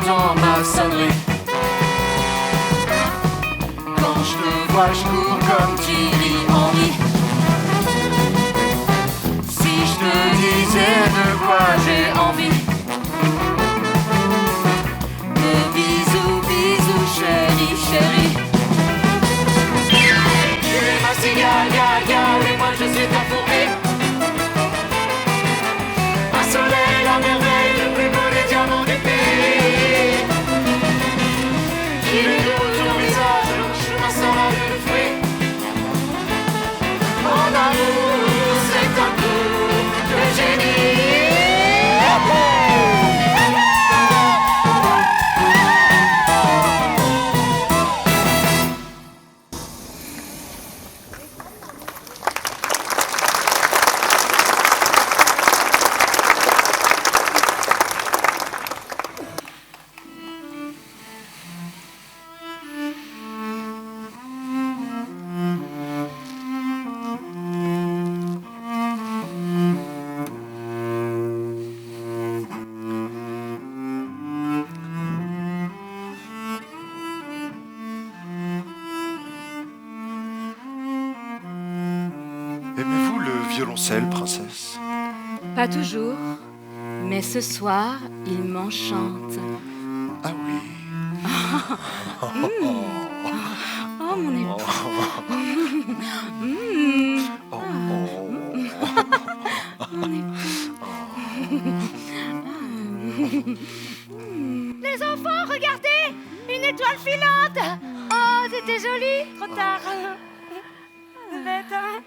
j'entends ma sonnerie. Quand je te vois, je cours comme Thierry Henry. Si je te disais de quoi j'ai envie. De bisous, bisous, chérie, chérie. Tu es ma cigale, gale, gale, et moi je suis ta fourmi. Un soleil, la merveille, le plus beau des diamants du pays. Il est de ton visage, le chemin sans la vue de fruits. Mon amour, c'est un coup de génie. Aimez-vous le violoncelle, princesse? Pas toujours, mais ce soir, il m'enchante. Ah oui. Oh, mon époux. Les enfants, regardez! Une étoile filante! Oh, c'était joli! Trop tard! Bête, hein?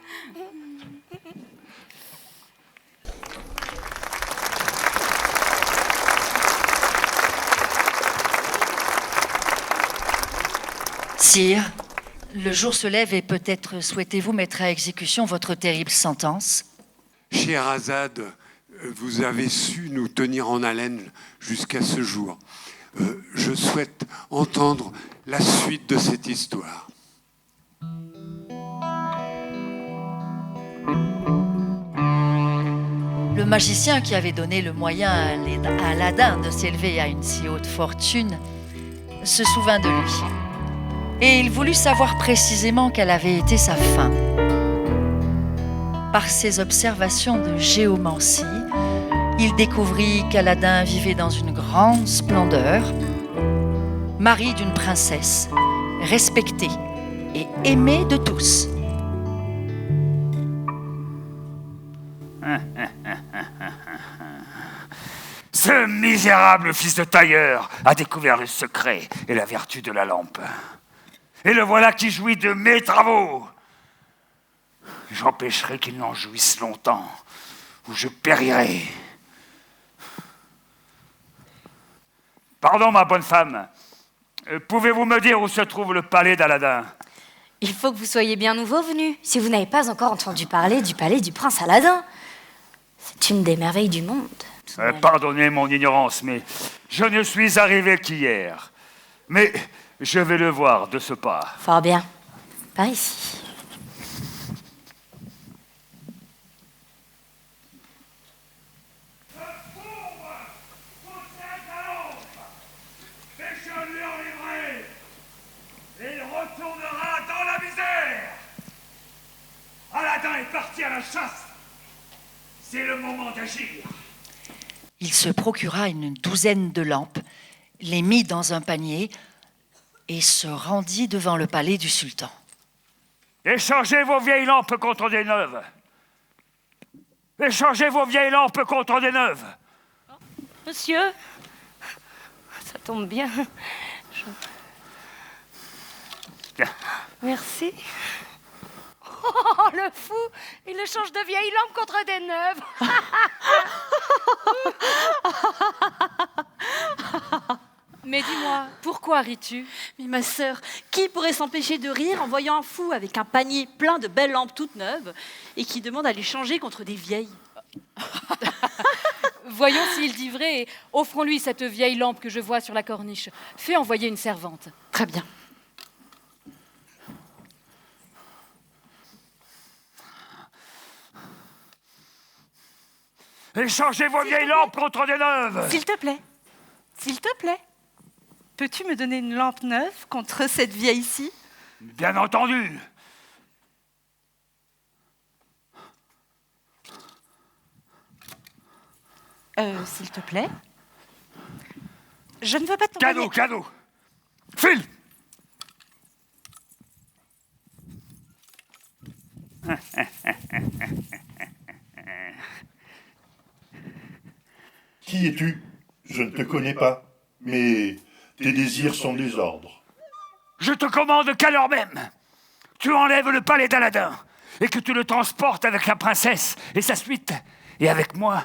Sire, le jour se lève et peut-être souhaitez-vous mettre à exécution votre terrible sentence? Scheherazade, vous avez su nous tenir en haleine jusqu'à ce jour. Je souhaite entendre la suite de cette histoire. Le magicien qui avait donné le moyen à Aladdin de s'élever à une si haute fortune se souvint de lui. Et il voulut savoir précisément quelle avait été sa fin. Par ses observations de géomancie, il découvrit qu'Aladin vivait dans une grande splendeur, mari d'une princesse, respectée et aimée de tous. Ce misérable fils de tailleur a découvert le secret et la vertu de la lampe. Et le voilà qui jouit de mes travaux. J'empêcherai qu'il n'en jouisse longtemps, ou je périrai. Pardon, ma bonne femme. Pouvez-vous me dire où se trouve le palais d'Aladin? Il faut que vous soyez bien nouveau venu, si vous n'avez pas encore entendu parler du palais du prince Aladin. C'est une des merveilles du monde. Pardonnez mon ignorance, mais je ne suis arrivé qu'hier. Mais je vais le voir de ce pas. Fort bien. Par ici. Aladin est parti à la chasse. C'est le moment d'agir. Il se procura une douzaine de lampes, les mit dans un panier et se rendit devant le palais du sultan. Échangez vos vieilles lampes contre des neuves. Échangez vos vieilles lampes contre des neuves. Monsieur, ça tombe bien. Merci. Oh, le fou! Il échange de vieilles lampes contre des neuves. Mais dis-moi, pourquoi ris-tu? Mais ma sœur, qui pourrait s'empêcher de rire en voyant un fou avec un panier plein de belles lampes toutes neuves et qui demande à les changer contre des vieilles? Voyons s'il dit vrai et offrons-lui cette vieille lampe que je vois sur la corniche. Fais envoyer une servante. Très bien. Échangez vos vieilles lampes contre des neuves. S'il te plaît. S'il te plaît. peux-tu me donner une lampe neuve contre cette vieille-ci? Bien entendu. S'il te plaît. Je ne veux pas t'envoyer... Cadeau. File. Qui es-tu? Je ne te connais pas, mais tes désirs sont des ordres. Je te commande qu'à l'heure même, tu enlèves le palais d'Aladin et que tu le transportes avec la princesse et sa suite, et avec moi,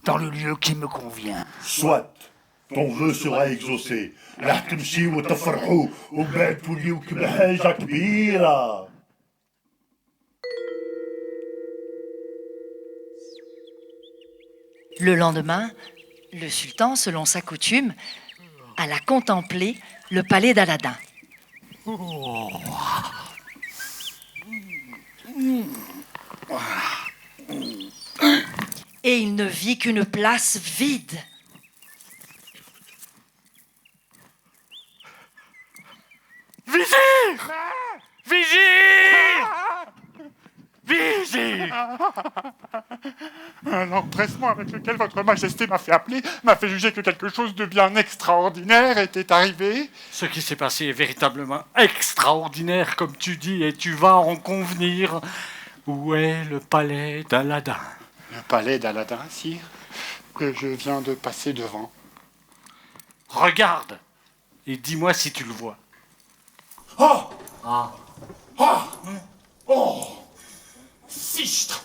dans le lieu qui me convient. Soit, ton vœu sera exaucé. لا تمشي وتفرحوا وبعد توليو كبحاجة كبيرة. Le lendemain, le sultan, selon sa coutume, alla contempler le palais d'Aladin. Et il ne vit qu'une place vide. Vizir! L'empressement avec lequel votre majesté m'a fait appeler m'a fait juger que quelque chose de bien extraordinaire était arrivé. Ce qui s'est passé est véritablement extraordinaire, comme tu dis, et tu vas en convenir. Où est le palais d'Aladin? Le palais d'Aladin, sire, que je viens de passer devant. Regarde, et dis-moi si tu le vois. Oh! Ah. Oh! Oh! Fichtre!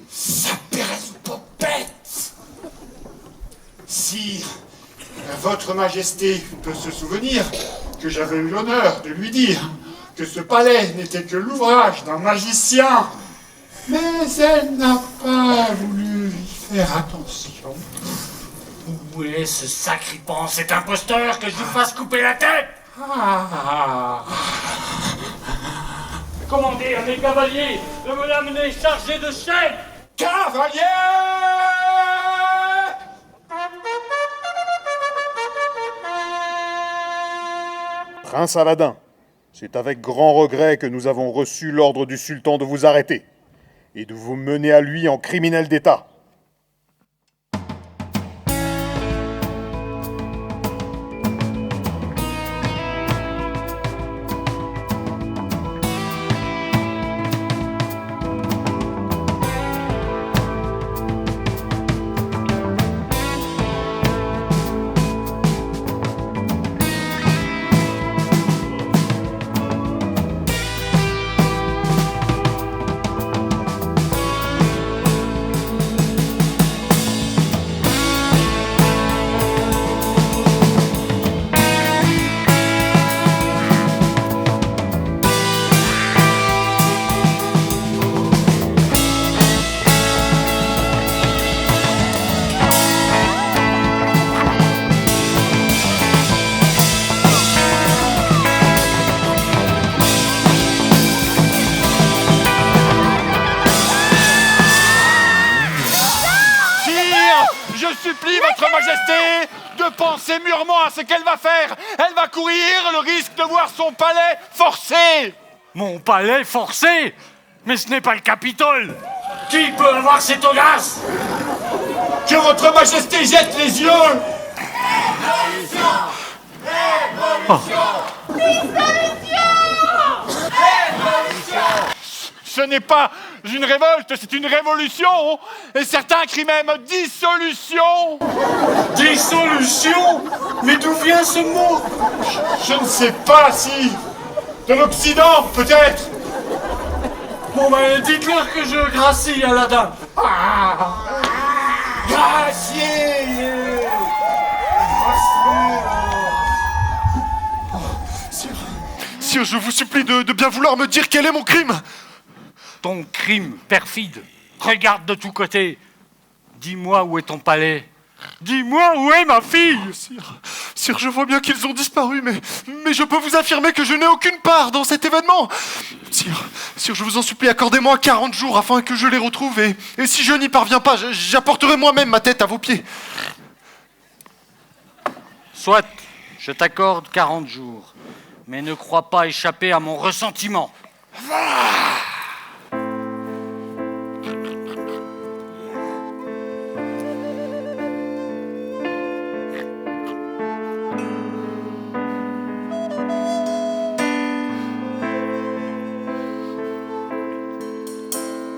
Ça péresse popette! Sire, votre majesté peut se souvenir que j'avais eu l'honneur de lui dire que ce palais n'était que l'ouvrage d'un magicien. Mais elle n'a pas voulu y faire attention. Où est ce sacripant, cet imposteur, que je lui fasse couper la tête? Commandez à mes cavaliers de me l'amener chargé de chaînes. Cavalier! Prince Aladin, c'est avec grand regret que nous avons reçu l'ordre du sultan de vous arrêter et de vous mener à lui en criminel d'État. De penser mûrement à ce qu'elle va faire. Elle va courir le risque de voir son palais forcé. Mon palais forcé? Mais ce n'est pas le Capitole. Qui peut avoir cette audace? Que votre majesté jette les yeux. Révolution! Révolution! Révolution! Ce n'est pas une révolte, c'est une révolution. Et certains crient même dissolution. Dissolution? Mais d'où vient ce mot? Je ne sais pas, si... de l'Occident, peut-être. Bon ben, dites-leur que je gracie Aladin. Gracier! Sire, je vous supplie de bien vouloir me dire quel est mon crime. Ton crime, perfide. Regarde de tous côtés. Dis-moi où est ton palais. Dis-moi où est ma fille. Sire, je vois bien qu'ils ont disparu, mais je peux vous affirmer que je n'ai aucune part dans cet événement. Sire, je vous en supplie, accordez-moi 40 jours afin que je les retrouve, et si je n'y parviens pas, j'apporterai moi-même ma tête à vos pieds. Soit, je t'accorde 40 jours, mais ne crois pas échapper à mon ressentiment.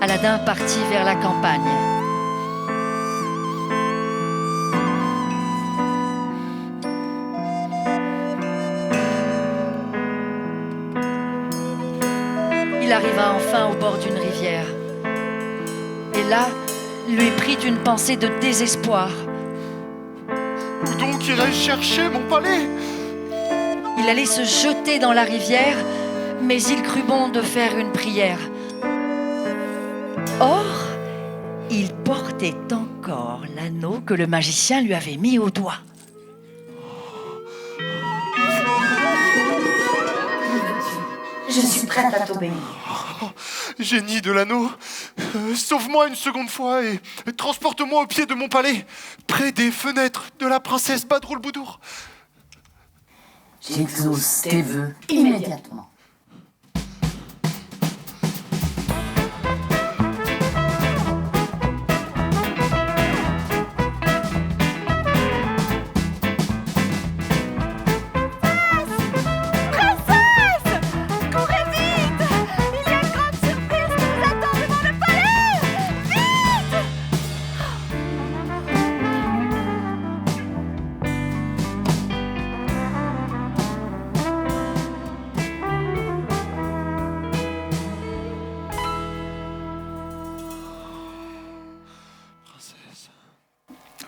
Aladin partit vers la campagne. Il arriva enfin au bord d'une rivière. Et là, lui prit une pensée de désespoir. Où donc irais-je chercher mon palais? Il allait se jeter dans la rivière, mais il crut bon de faire une prière. Or, il portait encore l'anneau que le magicien lui avait mis au doigt. Je suis prête à t'obéir. Oh, génie de l'anneau, sauve-moi une seconde fois et transporte-moi au pied de mon palais, près des fenêtres de la princesse Badroul Boudour. J'exauce tes vœux immédiatement.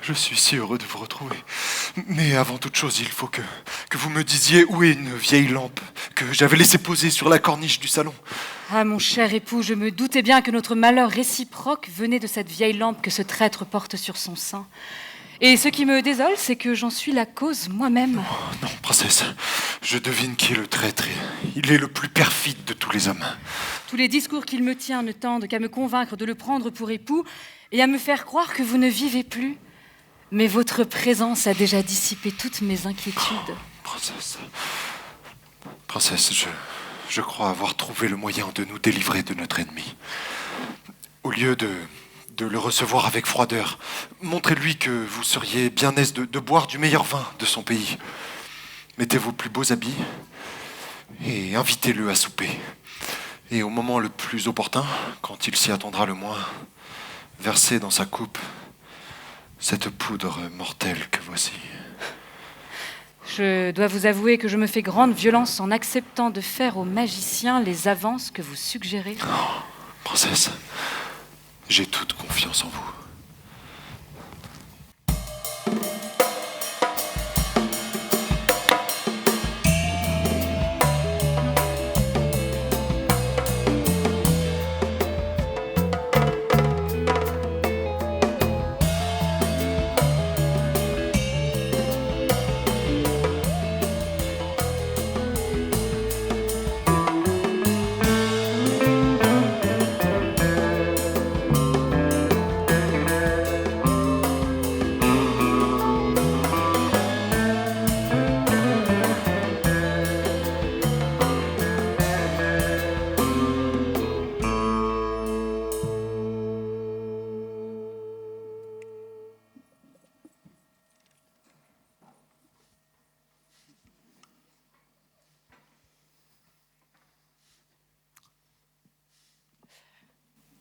Je suis si heureux de vous retrouver. Mais avant toute chose, il faut que vous me disiez où est une vieille lampe que j'avais laissée poser sur la corniche du salon. Ah, mon cher époux, je me doutais bien que notre malheur réciproque venait de cette vieille lampe que ce traître porte sur son sein. Et ce qui me désole, c'est que j'en suis la cause moi-même. Oh, non, princesse, je devine qui est le traître. Il est le plus perfide de tous les hommes. Tous les discours qu'il me tient ne tendent qu'à me convaincre de le prendre pour époux et à me faire croire que vous ne vivez plus. Mais votre présence a déjà dissipé toutes mes inquiétudes. Princesse, je crois avoir trouvé le moyen de nous délivrer de notre ennemi. Au lieu de le recevoir avec froideur, montrez-lui que vous seriez bien aise de boire du meilleur vin de son pays. Mettez vos plus beaux habits et invitez-le à souper. Et au moment le plus opportun, quand il s'y attendra le moins, versez dans sa coupe cette poudre mortelle que voici. Je dois vous avouer que je me fais grande violence en acceptant de faire aux magiciens les avances que vous suggérez. Oh, princesse, j'ai toute confiance en vous.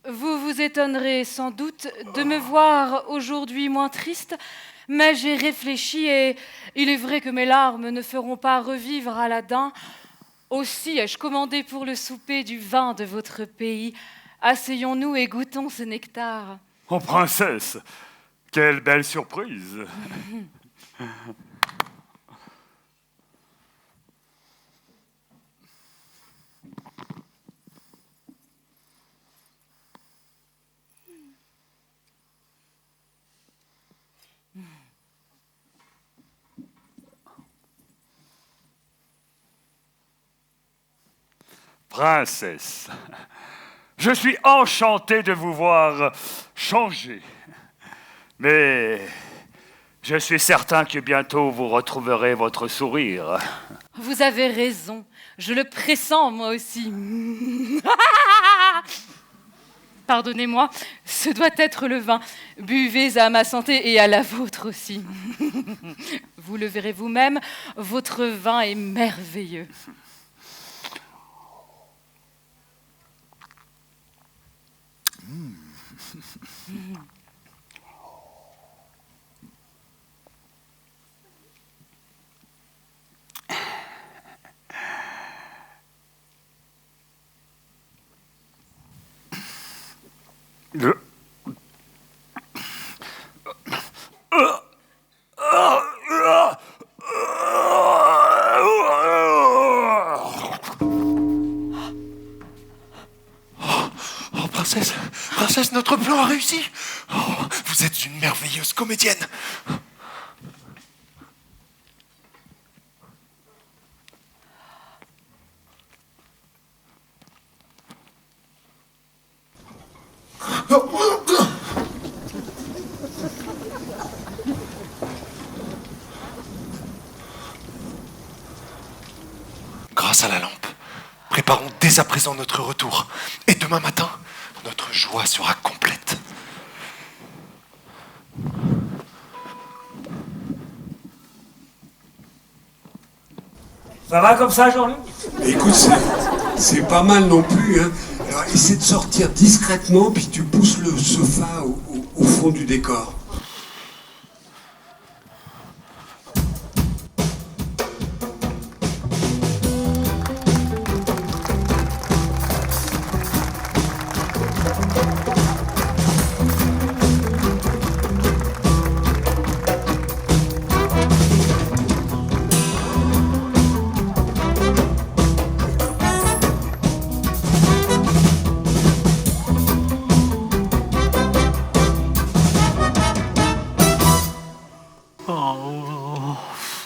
Vous vous étonnerez sans doute de me voir aujourd'hui moins triste, mais j'ai réfléchi et il est vrai que mes larmes ne feront pas revivre Aladin. Aussi ai-je commandé pour le souper du vin de votre pays. Asseyons-nous et goûtons ce nectar. Oh, princesse, quelle belle surprise! Princesse, je suis enchanté de vous voir changer. Mais Je suis certain que bientôt vous retrouverez votre sourire. Vous avez raison. Je le pressens, moi aussi. Pardonnez-moi, ce doit être le vin. Buvez à ma santé et à la vôtre aussi. Vous le verrez vous-même, votre vin est merveilleux. Oh, princesse, princesse, notre plan a réussi. Oh, vous êtes une merveilleuse comédienne. Grâce à la lampe, préparons dès à présent notre retour. Et demain matin, notre joie sera complète. Ça va comme ça, Jean-Luc? Écoute, c'est pas mal non plus. Hein. Alors, essaie de sortir discrètement, puis tu pousses le sofa au fond du décor.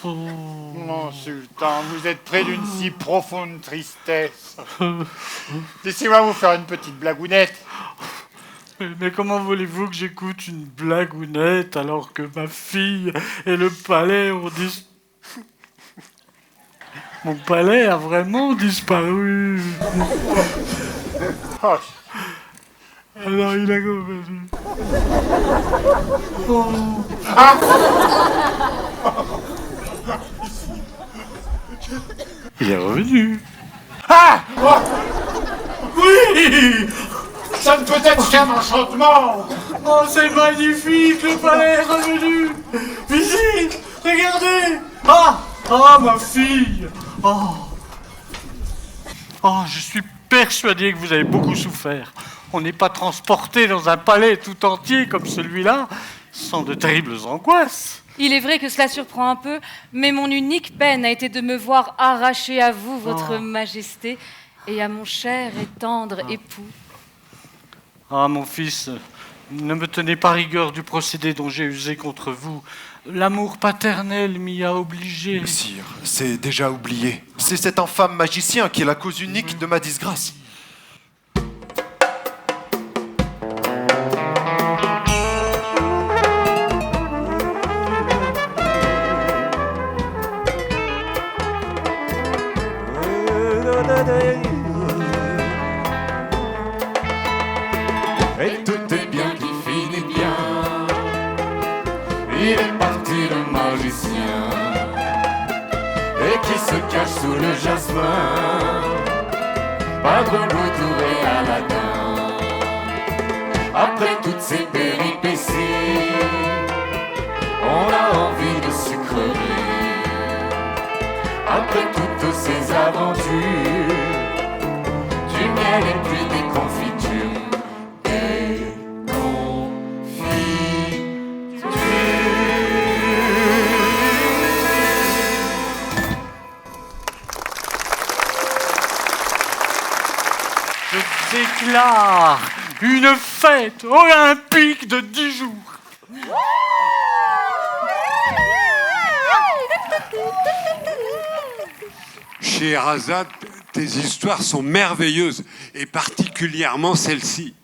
Mon sultan, vous êtes près d'une si profonde tristesse. Laissez-moi vous faire une petite blagounette. Mais comment voulez-vous que j'écoute une blagounette alors que ma fille et le palais ont disparu? Mon palais a vraiment disparu. Oh. Alors il a compris. Oh. Ah. Il est revenu. Ah oh. Oui. Ça ne peut être qu'un enchantement. Oh, c'est magnifique, le palais est revenu. Visite, regardez. Ah, ah, ma fille. Oh. Oh, je suis persuadé que vous avez beaucoup souffert. On n'est pas transporté dans un palais tout entier comme celui-là, sans de terribles angoisses. Il est vrai que cela surprend un peu, mais mon unique peine a été de me voir arracher à vous, votre majesté, et à mon cher et tendre époux. Ah, mon fils, ne me tenez pas rigueur du procédé dont j'ai usé contre vous. L'amour paternel m'y a obligé. Sire, c'est déjà oublié. C'est cet infâme magicien qui est la cause unique de ma disgrâce. Et tout est bien qui finit bien. Il est parti le magicien, et qui se cache sous le jasmin, Badrouloudour et Aladin. Après toutes ces péripéties, on a envie de sucrerie. Après toutes ces aventures, du miel et puis des confitures. Je déclare une fête olympique de 10 jours. Scheherazade, tes histoires sont merveilleuses, et particulièrement celle-ci.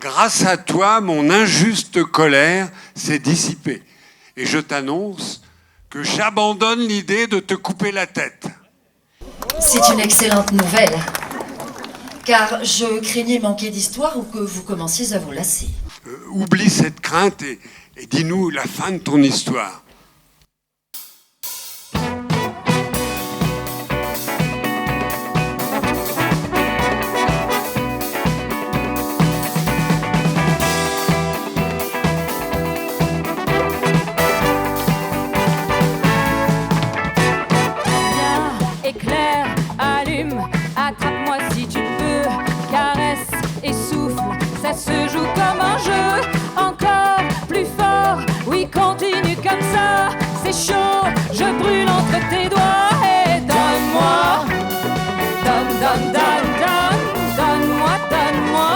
Grâce à toi, mon injuste colère s'est dissipée. Et je t'annonce que j'abandonne l'idée de te couper la tête. C'est une excellente nouvelle. Car je craignais manquer d'histoire ou que vous commenciez à vous lasser. Oublie cette crainte et dis-nous la fin de ton histoire. Éclaire, allume, attrape-moi si tu peux, caresse et souffle, ça se joue comme un jeu, encore plus fort, oui continue comme ça, c'est chaud, je brûle entre tes doigts et donne-moi, donne-moi, donne-moi,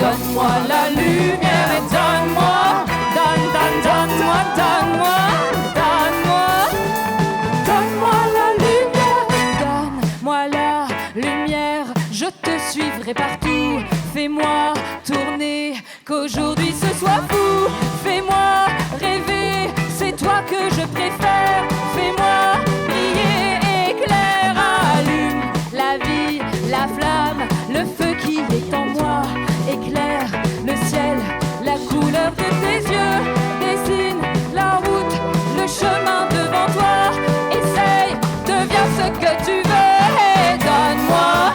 donne-moi la lumière et donne-moi, donne-moi, donne-moi, donne-moi la lumière, donne-moi la lumière, je te suivrai partout, fais-moi tourner, qu'aujourd'hui ce soit fou, fais-moi rêver, c'est toi que je préfère, fais-moi briller, éclaire, allume la vie, la flamme, le feu qui est en moi, éclaire le ciel, la couleur de tes yeux, dessine la route, le chemin devant toi, essaye, deviens ce que tu veux et donne-moi,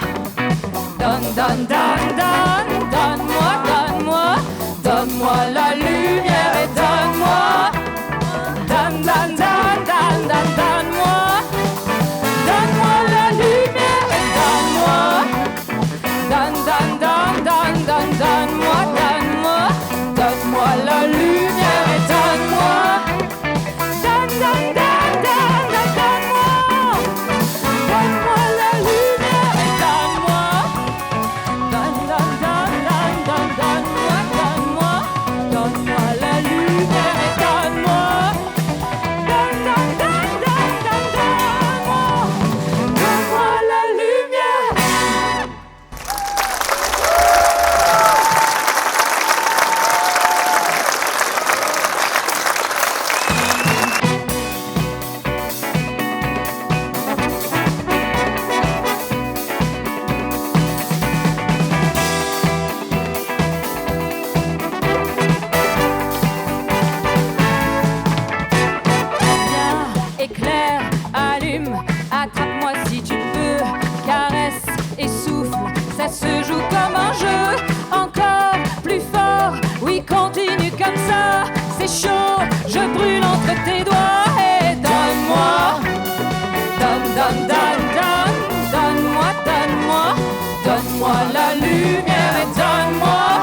donne-moi la lumière et donne-moi, donne-moi la lumière et donne-moi, donne-moi la lumière et donne-moi, donne-moi la lumière et donne-moi, donne-moi la lumière et donne-moi, donne-moi la lumière. Éclaire, allume, attrape-moi si tu peux, caresse et souffle, ça se joue comme un jeu, encore plus fort, oui continue comme ça, c'est chaud, je brûle entre tes doigts et donne-moi, donne-moi la lumière et donne-moi,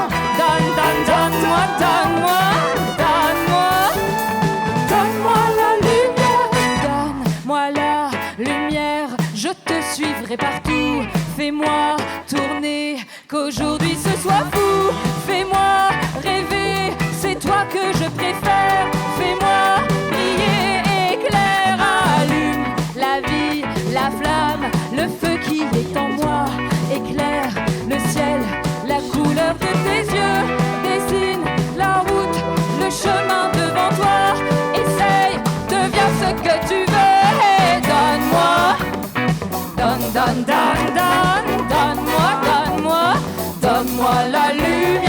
donne-moi la lumière, donne-moi la lumière, je te suivrai partout, fais-moi tourner, qu'aujourd'hui ce soit fou, fais-moi rêver, c'est toi que je préfère, fais-moi briller, éclaire, allume la vie, la flamme, le feu qui est en moi, éclaire le ciel, la couleur de tes yeux, dessine la route, le chemin devant toi, essaye, deviens ce que tu veux et donne-moi, donne-moi la lumière.